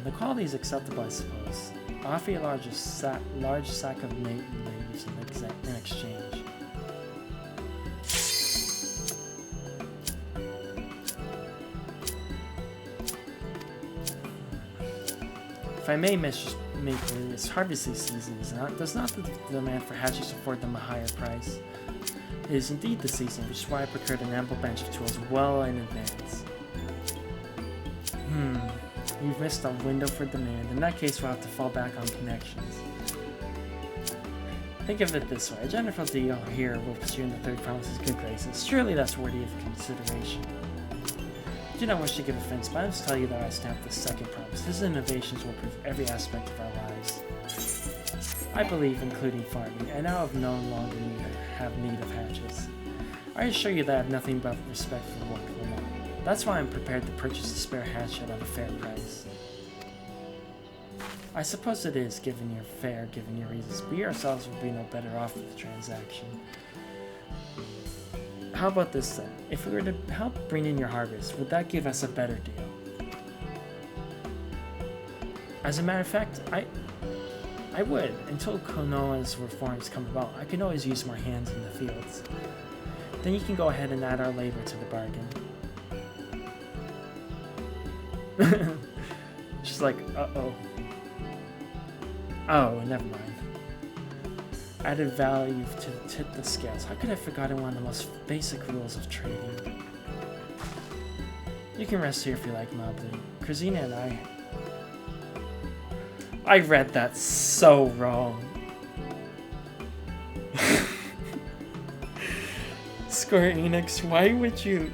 The quality is acceptable, I suppose. I'll offer you a large sack of mate leaves in exchange. If I may, Mistress Meeplu, it's harvesting season, does not the demand for hatches afford them a higher price? It is indeed the season, which is why I procured an ample bench of tools well in advance. You've missed a window for demand. In that case, we'll have to fall back on connections. Think of it this way, a general deal here will put you in the Third Promise's good graces. Surely that's worthy of consideration. I do not wish to give offense, but I must tell you that I stamped the Second Promise. His innovations will improve every aspect of our lives. I believe, including farming, and now no longer have need of hatches. I assure you that I have nothing but respect for the work of Lamont. That's why I'm prepared to purchase a spare hatchet at a fair price. I suppose it is, given your reasons. We ourselves would be no better off with the transaction. How about this then? If we were to help bring in your harvest, would that give us a better deal? As a matter of fact, I would. Until Konoha's reforms come about, I can always use more hands in the fields. Then you can go ahead and add our labor to the bargain. She's like, uh-oh. Oh, never mind. Added value to tip the scales. How could I have forgotten one of the most basic rules of trading? You can rest here if you like, Mobley. Krazina and I read that so wrong. Square Enix, why would you...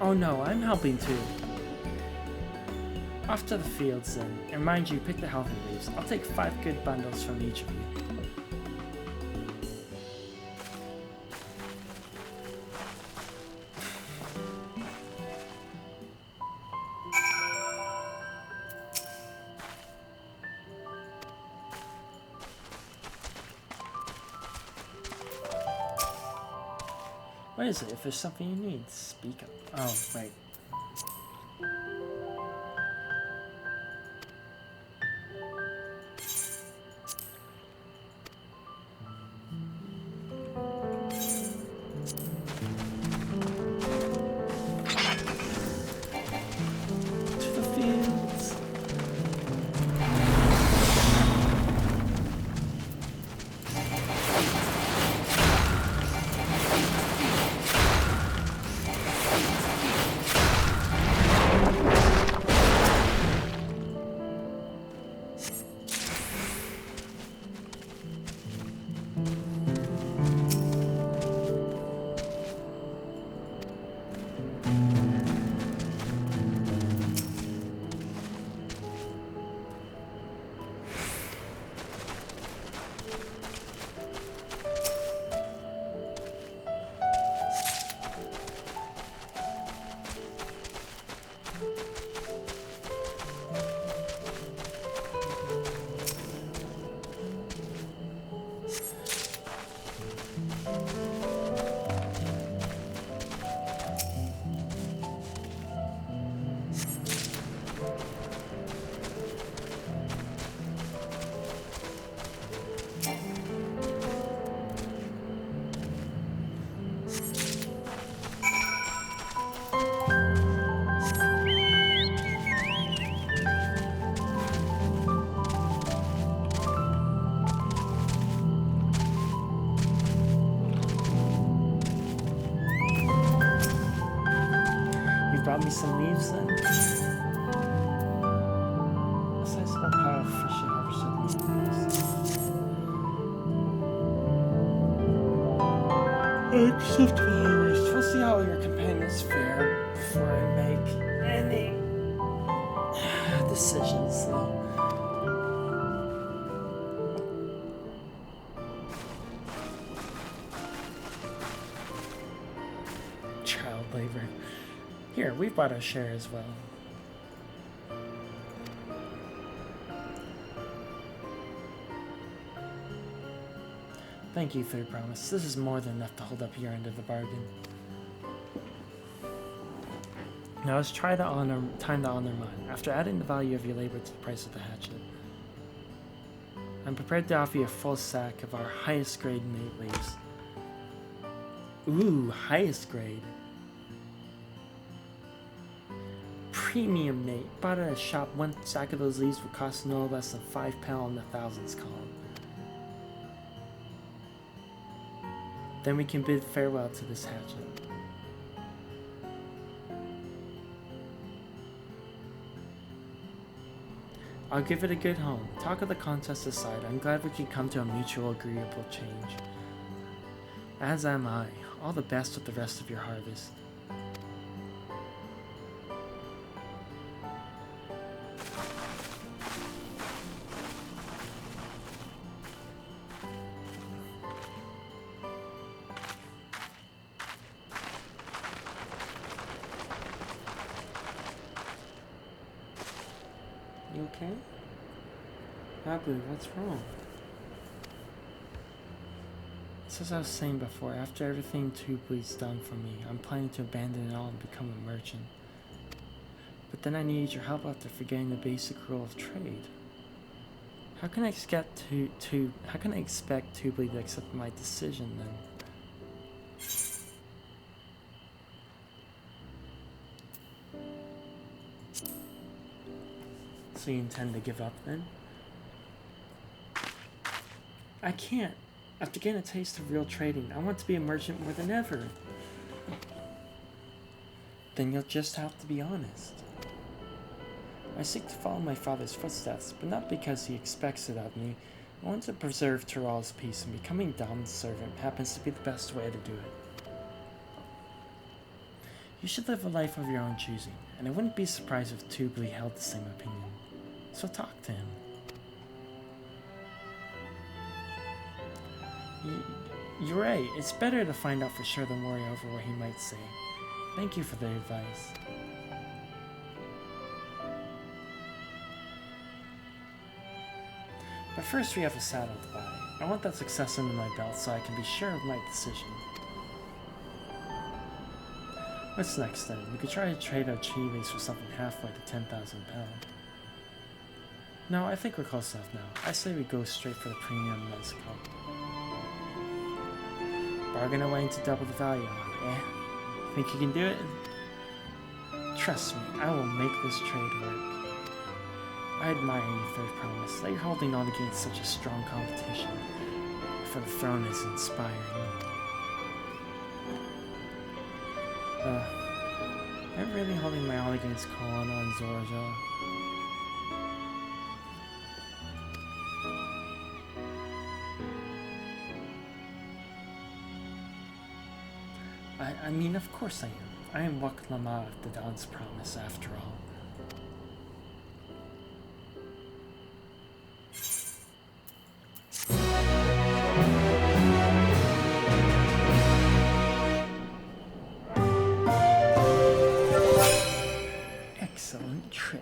Oh no, I'm helping too. Off to the fields then, and mind you, pick the healthy leaves. I'll take 5 good bundles from each of you. What is it? If there's something you need, speak up. Oh, right. To the fields. Brought me some leaves then. A sizable pile of freshly harvested leaves. Accept harvest. We'll see how your companions fare before I make any decisions though. Child labor. Here, we've bought our share as well. Thank you for your promise. This is more than enough to hold up your end of the bargain. Now let's try to time to honor mine. After adding the value of your labor to the price of the hatchet, I'm prepared to offer you a full sack of our highest grade mate leaves. Ooh, highest grade. Premium Nate. Bought at a shop, one sack of those leaves would cost no less than £5 in the thousands column. Then we can bid farewell to this hatchet. I'll give it a good home. Talk of the contest aside, I'm glad we could come to a mutual agreeable change. As am I. All the best with the rest of your harvest. You okay? Ugly, what's wrong? As I was saying before, after everything Tubely's done for me, I'm planning to abandon it all and become a merchant. But then I need your help after forgetting the basic rule of trade. How can I expect Tubely to accept my decision then? So you intend to give up then? I can't. After getting a taste of real trading, I want to be a merchant more than ever. Then you'll just have to be honest. I seek to follow my father's footsteps, but not because he expects it of me. I want to preserve Tyrell's peace, and becoming Dom's servant happens to be the best way to do it. You should live a life of your own choosing, and I wouldn't be surprised if Tubely held the same opinion. So talk to him. You're right, it's better to find out for sure than worry over what he might say. Thank you for the advice. But first we have a saddle to buy. I want that success under my belt so I can be sure of my decision. What's next then? We could try to trade our chi base for something halfway to 10,000 pound. No, I think we're close enough now. I say we go straight for the premium MSQ. Bargain away to double the value on it, eh? Think you can do it? Trust me, I will make this trade work. I admire you, Third Promise, that you're holding on against such a strong competition. For the throne is inspiring. I'm really holding my own against Colonna and Zorja. I mean, of course I am. I am Wak Lama of the Dawn's Promise, after all. Excellent trade.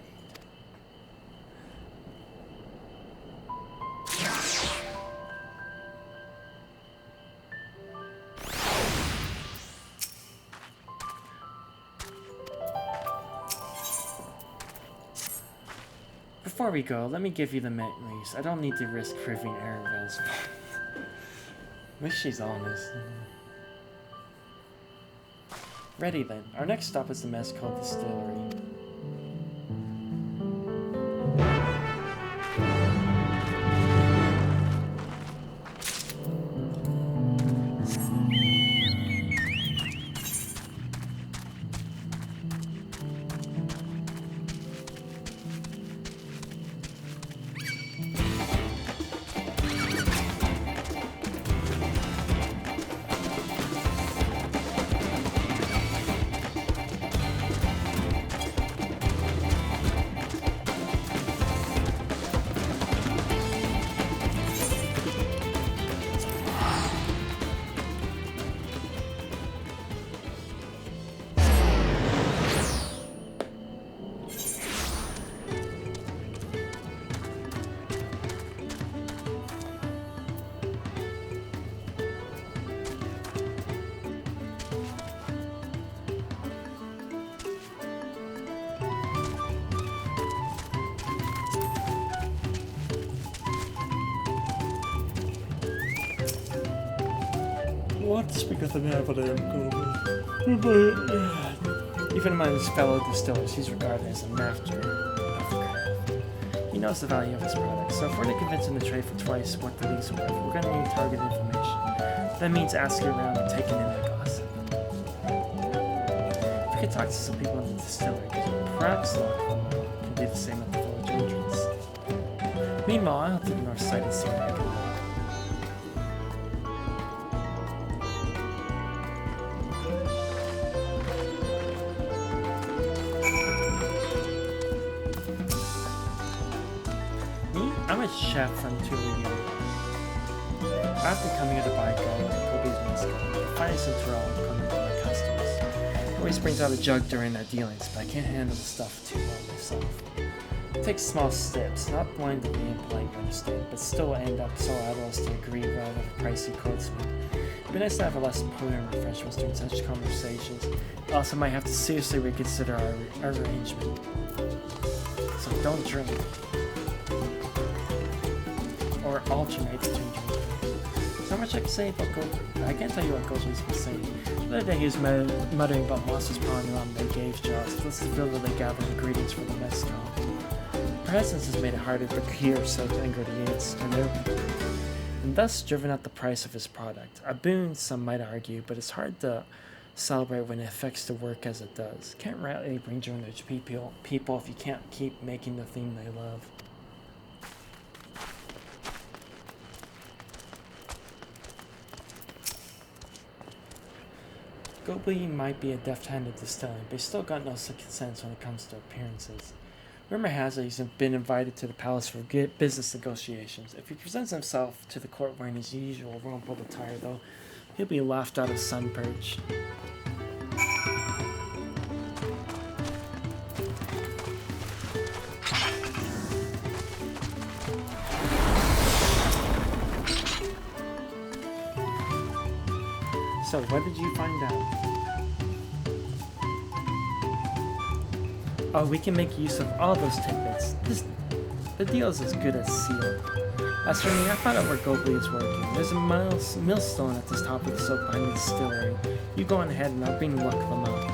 Before we go, let me give you the memories. I don't need to risk proving Aravel's. Wish she's honest. Ready then. Our next stop is the MSQ distillery. What? Speak of the even among his fellow distillers, he's regarded as a master of craft. He knows the value of his product, so if we're to convince him to trade for twice what the leagues are worth, we're going to need target information. That means asking around and taking in the gossip. We could talk to some people in the distillery, perhaps can do the same at the village entrance. Meanwhile, I'll to the north side and see what I can do. I'm a chef from Toulouse. After coming here to buy garlic and Kobe's MSQ, the finest in Terrell and coming to my customers. He always brings out a jug during our dealings, but I can't handle the stuff too well myself. It takes small steps, not blind to be impolite, you understand, but still end up so able as to agree rather than the price he quotes me. It'd be nice to have a less potent refreshments during such conversations. I also might have to seriously reconsider our arrangement. So don't drink. Or alternate between drinking. So much I can say about Goku. I can't tell you what Goku's been saying. The other day he was muttering about monsters prowling around they gave jaws. Let's feel that they gather ingredients for the MSQ. Presence has made it harder to procure such ingredients and thus driven up the price of his product. A boon, some might argue, but it's hard to celebrate when it affects the work as it does. Can't really bring joy to people if you can't keep making the thing they love. Gobi might be a deft-handed distiller, but he's still got no sixth sense when it comes to appearances. Rumor has it he's been invited to the palace for business negotiations. If he presents himself to the court wearing his usual rumpled attire, though, he'll be laughed out of Sunperch. So, what did you find out? Oh, we can make use of all those tidbits. The deal is as good as sealed. As for me, I found out where Gobley is working. There's a millstone at this top of the slope behind the distillery. You go on ahead and I'll bring luck of them out.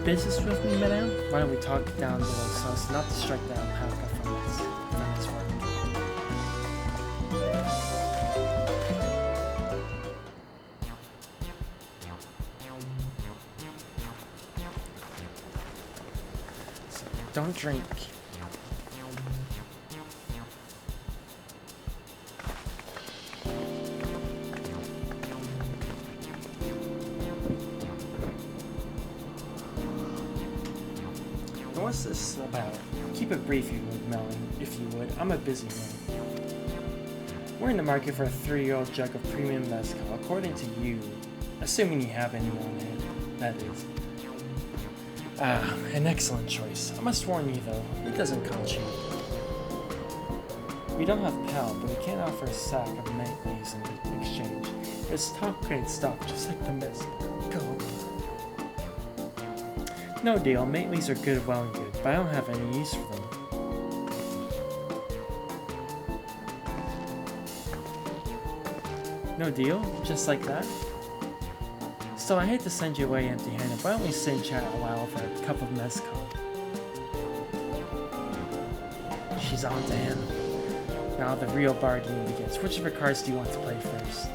Business with me, madam? Why don't we talk down below so as not to distract the Alpaca from his work? So, don't drink. What's this about? Keep it brief, if you would. I'm a busy man. We're in the market for a 3-year-old jug of premium mezcal, according to you. Assuming you have any on hand, that is. Ah, an excellent choice. I must warn you though, it doesn't come cheap. We don't have PAL, but we can't offer a sack of Maitleys in exchange. It's top-grade stuff, just like the mezcal. Go. No deal, Maitleys are good, well and good, but I don't have any use for them. No deal? Just like that? Still, I hate to send you away empty-handed, why don't we sit and chat a while over a cup of mezcal? She's on to him. Now the real bargaining begins. Which of her cards do you want to play first?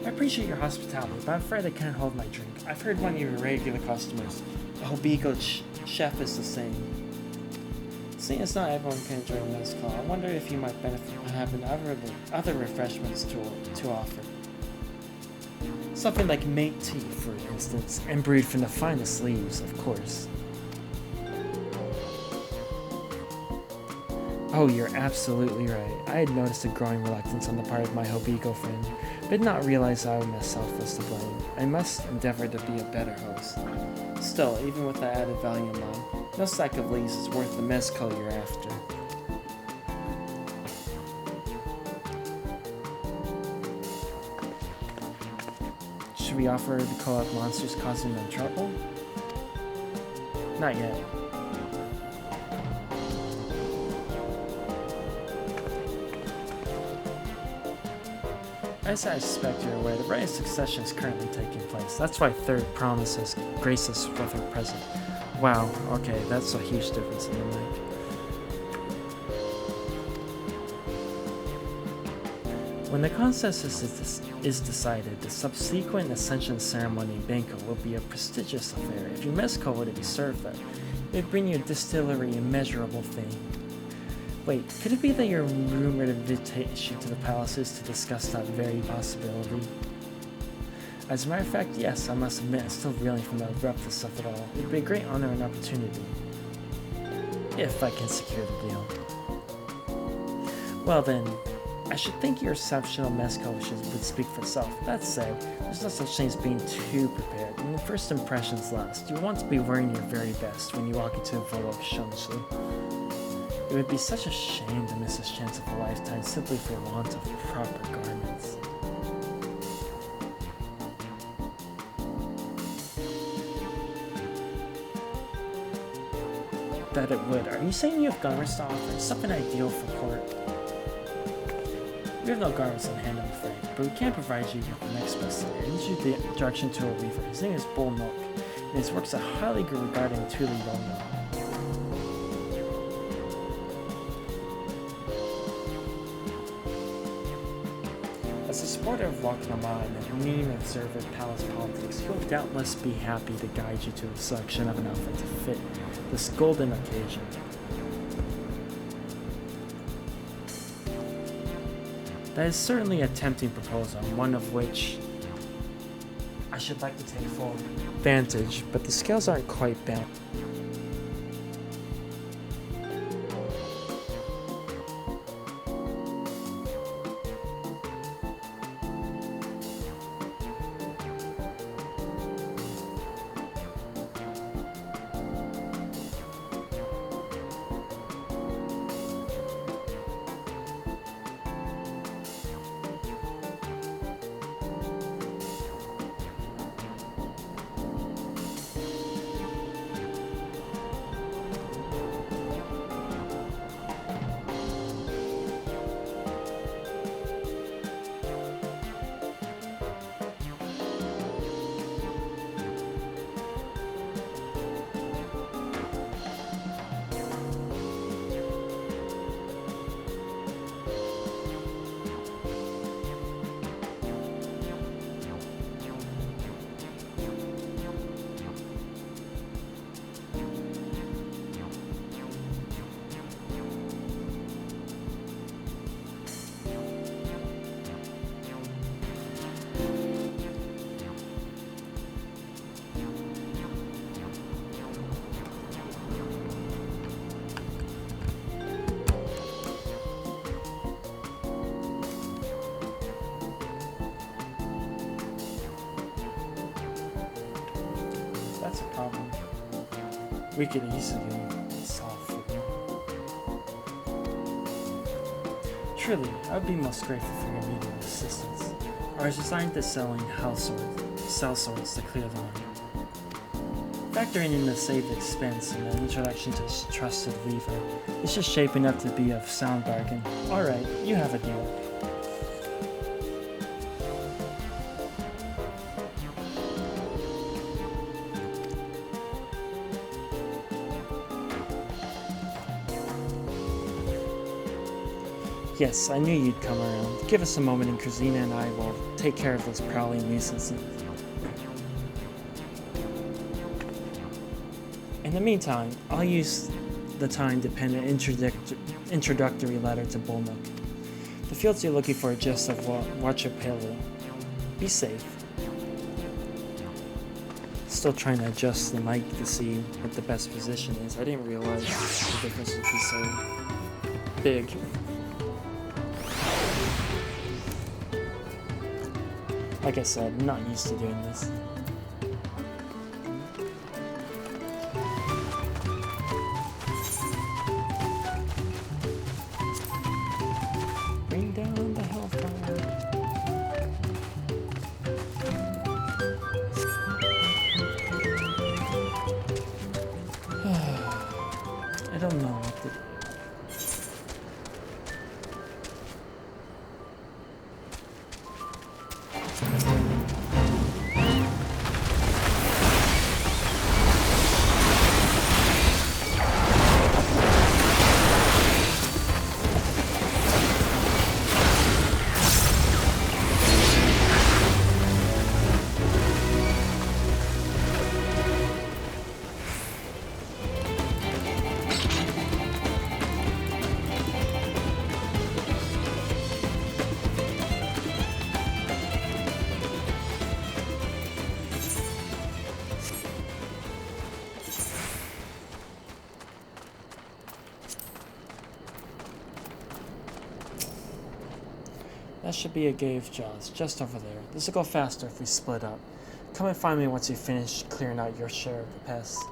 I appreciate your hospitality, but I'm afraid I can't hold my drink. I've heard one of your regular customers, the Hobigo chef, is the same. Seeing as not everyone can enjoy mezcal, I wonder if you might benefit from having other refreshments to offer. Something like mate tea, for instance, and brewed from the finest leaves, of course. Oh, you're absolutely right. I had noticed a growing reluctance on the part of my Hobigo friend, but did not realize I myself was to blame. I must endeavor to be a better host. Still, even with the added value in mind, no sack of leaves is worth the mezcal you're after. Should we offer to call out monsters causing them trouble? Not yet. As I suspect you're aware, the Rite of Succession is currently taking place. That's why Third promises grace us with her present. Wow, okay, that's a huge difference in the night. When the contest is decided, the subsequent Ascension Ceremony banquet will be a prestigious affair. If your mezcal were to be served there, it would bring your distillery immeasurable fame. Wait, could it be that your rumored invitation to the palace is to discuss that very possibility? As a matter of fact, yes, I must admit I'm still reeling from the abruptness of it all. It would be a great honor and opportunity. If I can secure the deal. Well then, I should think your exceptional mezcal would speak for itself. That said, there's no such thing as being too prepared, and first impressions last. You want to be wearing your very best when you walk into a Volok Shunsu. It would be such a shame to miss this chance of a lifetime simply for want of proper garments. That it would. Are you saying you have garments to offer? Something ideal for court? We have no garments on hand, I'm afraid, but we can provide you with the next best thing. I need you the direction to a weaver. His name is Bull Milk, and his works are highly regarded and truly well known. As a supporter of Waknama and a mean observer of palace politics, he will doubtless be happy to guide you to the selection of an outfit to fit this golden occasion. That is certainly a tempting proposal, one of which I should like to take full advantage, but the scales aren't quite balanced. That's a problem. We could easily solve for them. Truly, I would be most grateful for your immediate assistance. I was assigned to selling cell swords to clear the line. Factoring in the saved expense and the introduction to this trusted weaver, it's just shaping up to be a sound bargain. Alright, you have a deal. Yes, I knew you'd come around. Give us a moment and Krasina and I will take care of those prowling nuisances. In the meantime, I'll use the time to pen an introductory letter to Bullnook. The fields you're looking for are just of Watchapelu. Be safe. Still trying to adjust the mic to see what the best position is. I didn't realize the difference would be so big. Like I said, I'm not used to doing this. Bring down the hellfire. I don't know what to do. That should be a Gave Jaws, just over there. This will go faster if we split up. Come and find me once you finish clearing out your share of the pests.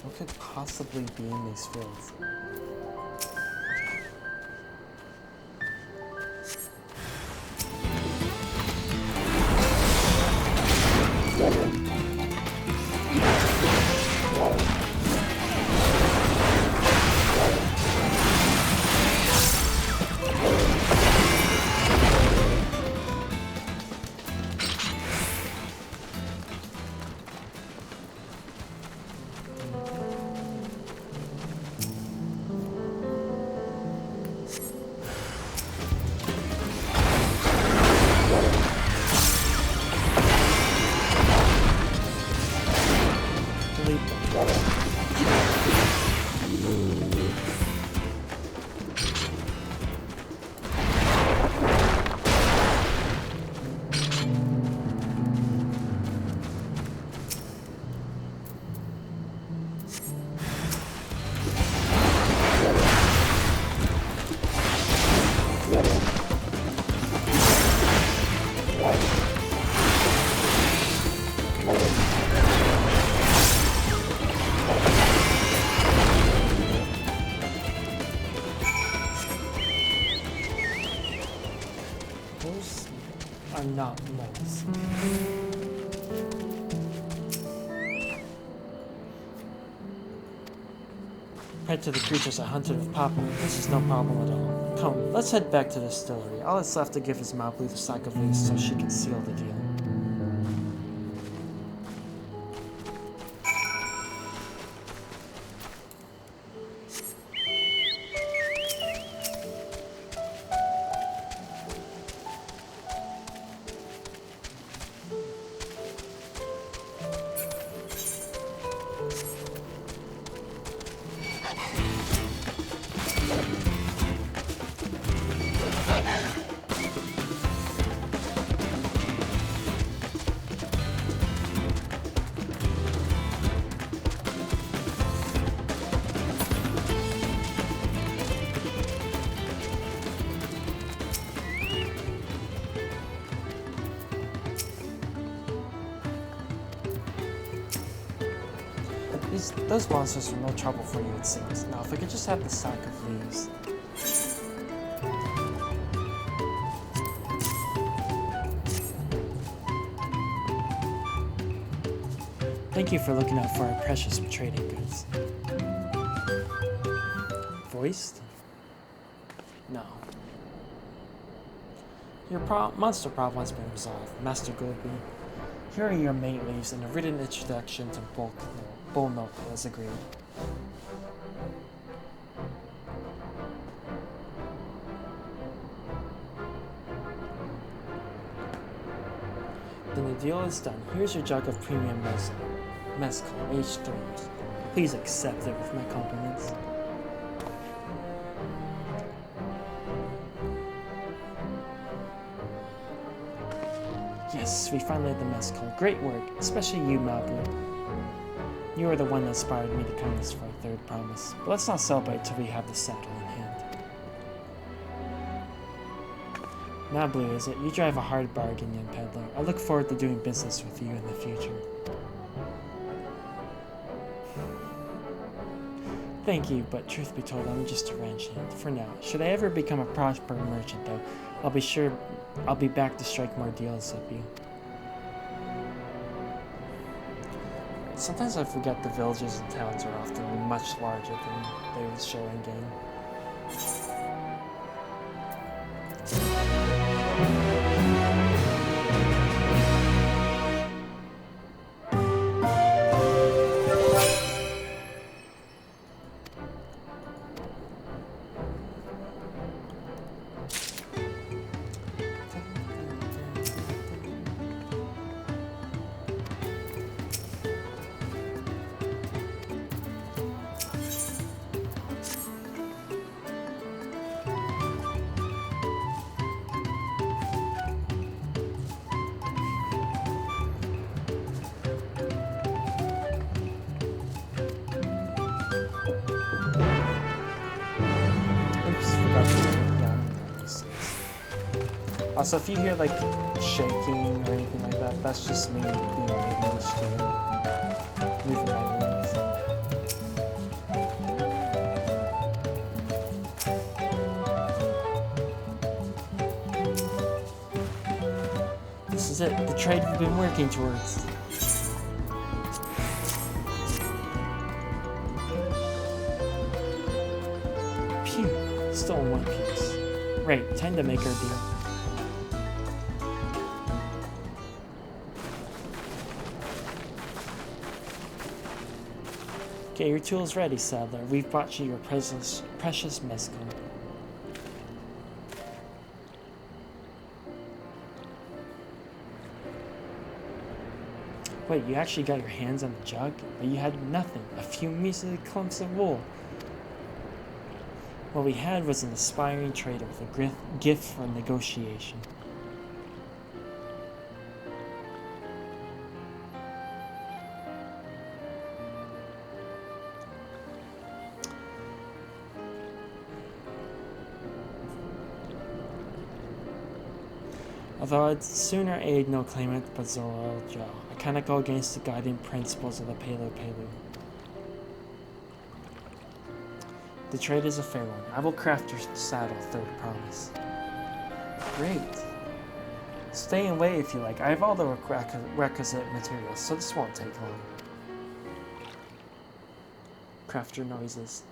What could possibly be in these fields? Compared to the creatures I hunted with Papa, this is no problem at all. Come, let's head back to the distillery. All that's left to give is Mablu the sack of leaves so she can seal the deal. Those monsters are no trouble for you, it seems. Now, if I could just have the sack of leaves. Thank you for looking out for our precious trading goods. Voiced? No. Your monster problem has been resolved, Master Goldby. Here are your mate leaves and a written introduction to Bull Milk as agreed. Then the deal is done. Here's your jug of premium mezcal, aged 3 years. Please accept it with my compliments. Yes, we finally had the mezcal. Great work, especially you, Mablu. You were the one that inspired me to come this for our third promise. But let's not celebrate till we have the saddle in hand. Mablu, is it? You drive a hard bargain, young peddler. I look forward to doing business with you in the future. Thank you, but truth be told, I'm just a ranch hand for now. Should I ever become a prosperous merchant, though, I'll be back to strike more deals with you. Sometimes I forget the villages and towns are often much larger than they would show in game. Also, if you hear like shaking or anything like that, that's just me being ADHD. Moving my limbs. This is it, the trade we've been working towards. Phew, still in one piece. Right, time to make our deal. Okay, your tool's ready, Saddler. We've brought you your precious mezcal. Wait, you actually got your hands on the jug? But you had nothing. A few measly clumps of wool. What we had was an aspiring trader with a gift for negotiation. Although I'd sooner aid no claimant but Zolal Joe, I cannot go against the guiding principles of the Pelu. The trade is a fair one. I will craft your saddle, third promise. Great. Stay and wait if you like. I have all the requisite materials, so this won't take long. Crafter noises.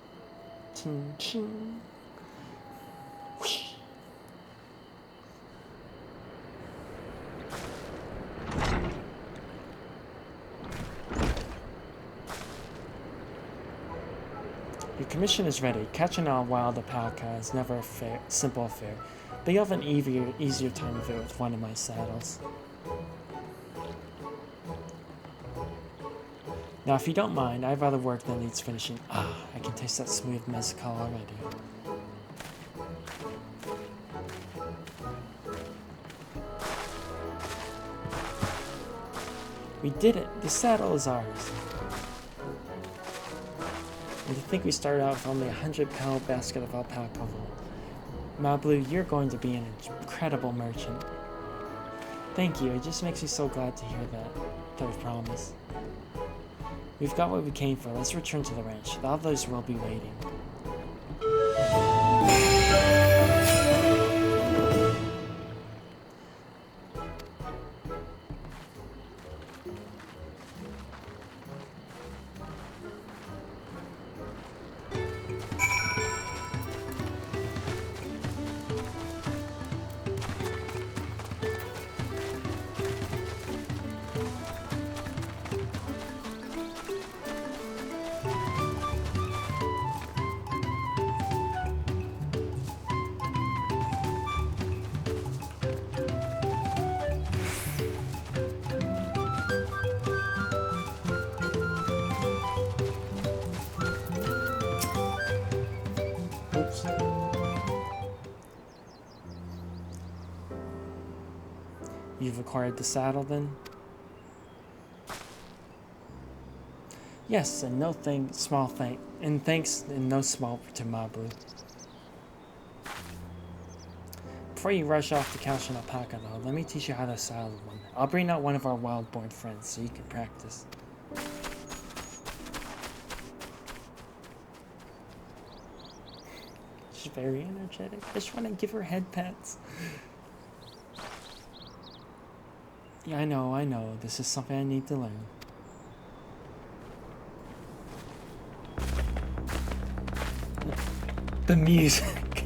Ching, ching. Whoosh. Your commission is ready. Catching a wild alpaca is never a simple affair, but you'll have an easier time of it with one of my saddles. Now, if you don't mind, I have other work that needs finishing. Ah, I can taste that smooth mezcal already. We did it! The saddle is ours. And to think we started out with only a 100-pound basket of alpaca wool. Mablu, you're going to be an incredible merchant. Thank you, it just makes me so glad to hear that. Third promise. We've got what we came for. Let's return to the ranch. The others will be waiting. You've acquired the saddle, then? Yes, and no thanks and no small to Mablu. Before you rush off to catch an alpaca, though, let me teach you how to saddle one. I'll bring out one of our wild-born friends so you can practice. She's very energetic. I just want to give her head pats. Yeah, I know. This is something I need to learn. The music.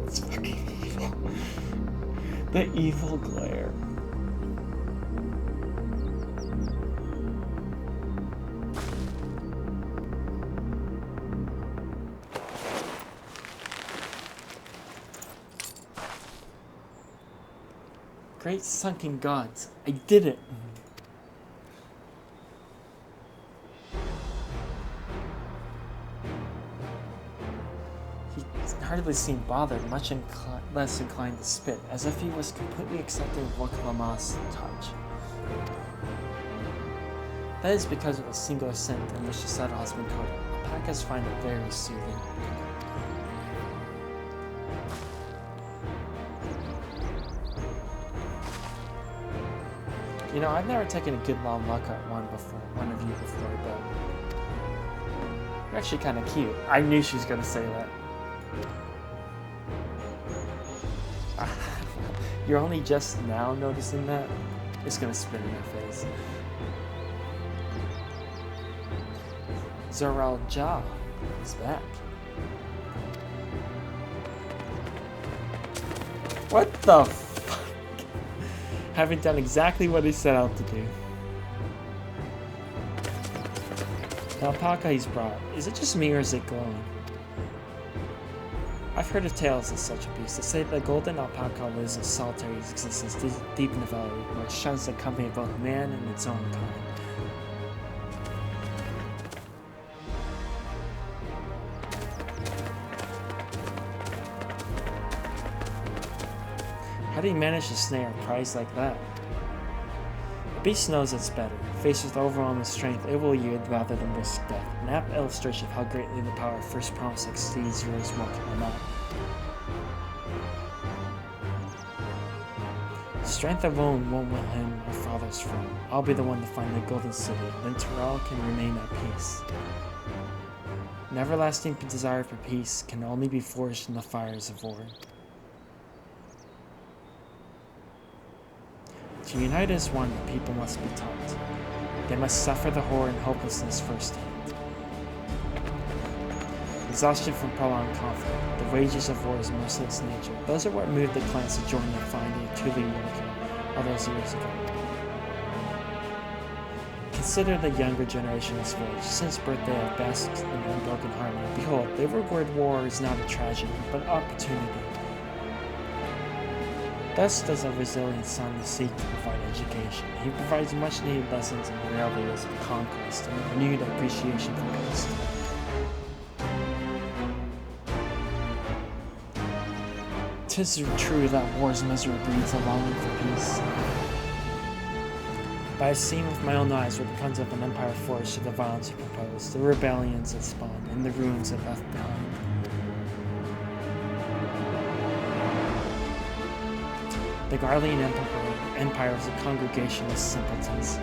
It's fucking evil. The evil glare. Great sunken gods. I did it. He hardly seemed bothered, much less inclined to spit, as if he was completely accepting of what Lamas touch. That is because of the singular scent in which the saddle has been coated. Alpacas find it very soothing. You know, I've never taken a good long look at one of you before, but you're actually kind of cute. I knew she was gonna say that. You're only just now noticing that? It's gonna spit in your face. Zoral Ja is back. What the fuck? Having done exactly what he set out to do. The alpaca he's brought, is it just me or is it glowing? I've heard of tales of such a beast that say the golden alpaca lives a solitary existence deep in the valley, where it shuns the company of both man and its own kind. How do you manage to snare a prize like that? The beast knows it's better. Faced with overwhelming strength, it will yield rather than risk death. An apt illustration of how greatly the power of first promise exceeds yours multiple amount. Strength alone won't win him our father's throne. I'll be the one to find the golden city, then Terrell can remain at peace. An everlasting desire for peace can only be forged in the fires of war. To unite as one, the people must be taught. They must suffer the horror and hopelessness firsthand. Exhaustion from prolonged conflict, the wages of war's merciless nature, those are what moved the clans to join the finding of Tuli Yorkin all those years ago. Consider the younger generation as village. Since birth they have basked in unbroken harmony. Behold, they regard war as not a tragedy, but opportunity. Thus does a resilient son seek to provide education. He provides much needed lessons in the realities of conquest and a renewed appreciation for peace. 'Tis true that war's misery breeds a longing for peace. But I have seen with my own eyes what becomes of an empire forged to the violence it proposed, the rebellions it spawned, and the ruins it left behind. The Garlean Empire was a congregation of simpletons.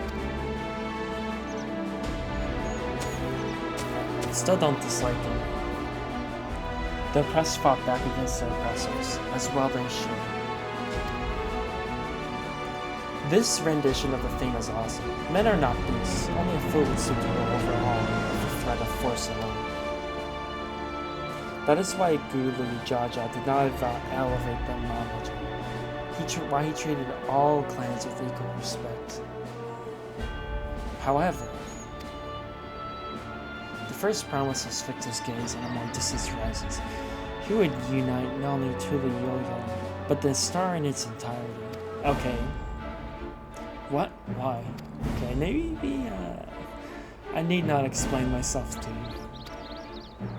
Still don't dislike them. The oppressed fought back against their oppressors, as well they should. This rendition of the theme is awesome. Men are not beasts, only a fool would seek to rule over all with the threat of force alone. That is why Guru Jaja did not elevate them knowledge. Why he treated all clans with equal respect. However, the first promises fixed his gaze on a more distant horizons. He would unite not only Tuli Yo-Yo, but the star in its entirety. Okay. What? Why? Okay, maybe, I need not explain myself to you.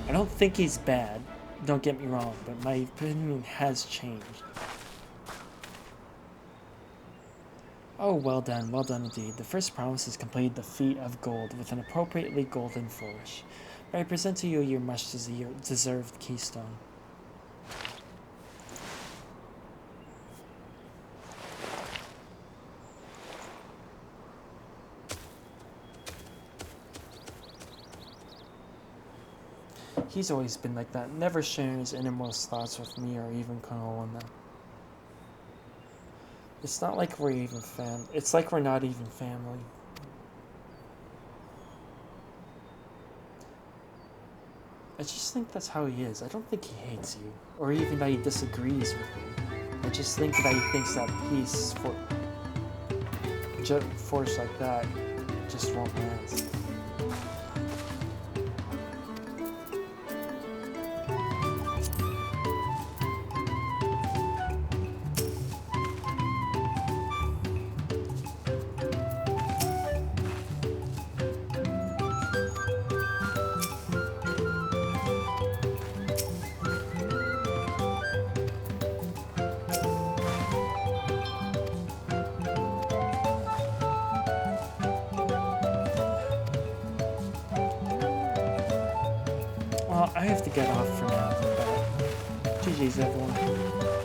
I don't think he's bad, don't get me wrong, but my opinion has changed. Oh, well done indeed. The first promise has completed the feat of gold with an appropriately golden flourish. I present to you your much deserved keystone. He's always been like that, never sharing his innermost thoughts with me or even Konoha. It's not like we're even it's like we're not even family. I just think that's how he is. I don't think he hates you, or even that he disagrees with you. I just think that he thinks that peace force like that just won't last. Well, I have to get off for now, but GG's everyone.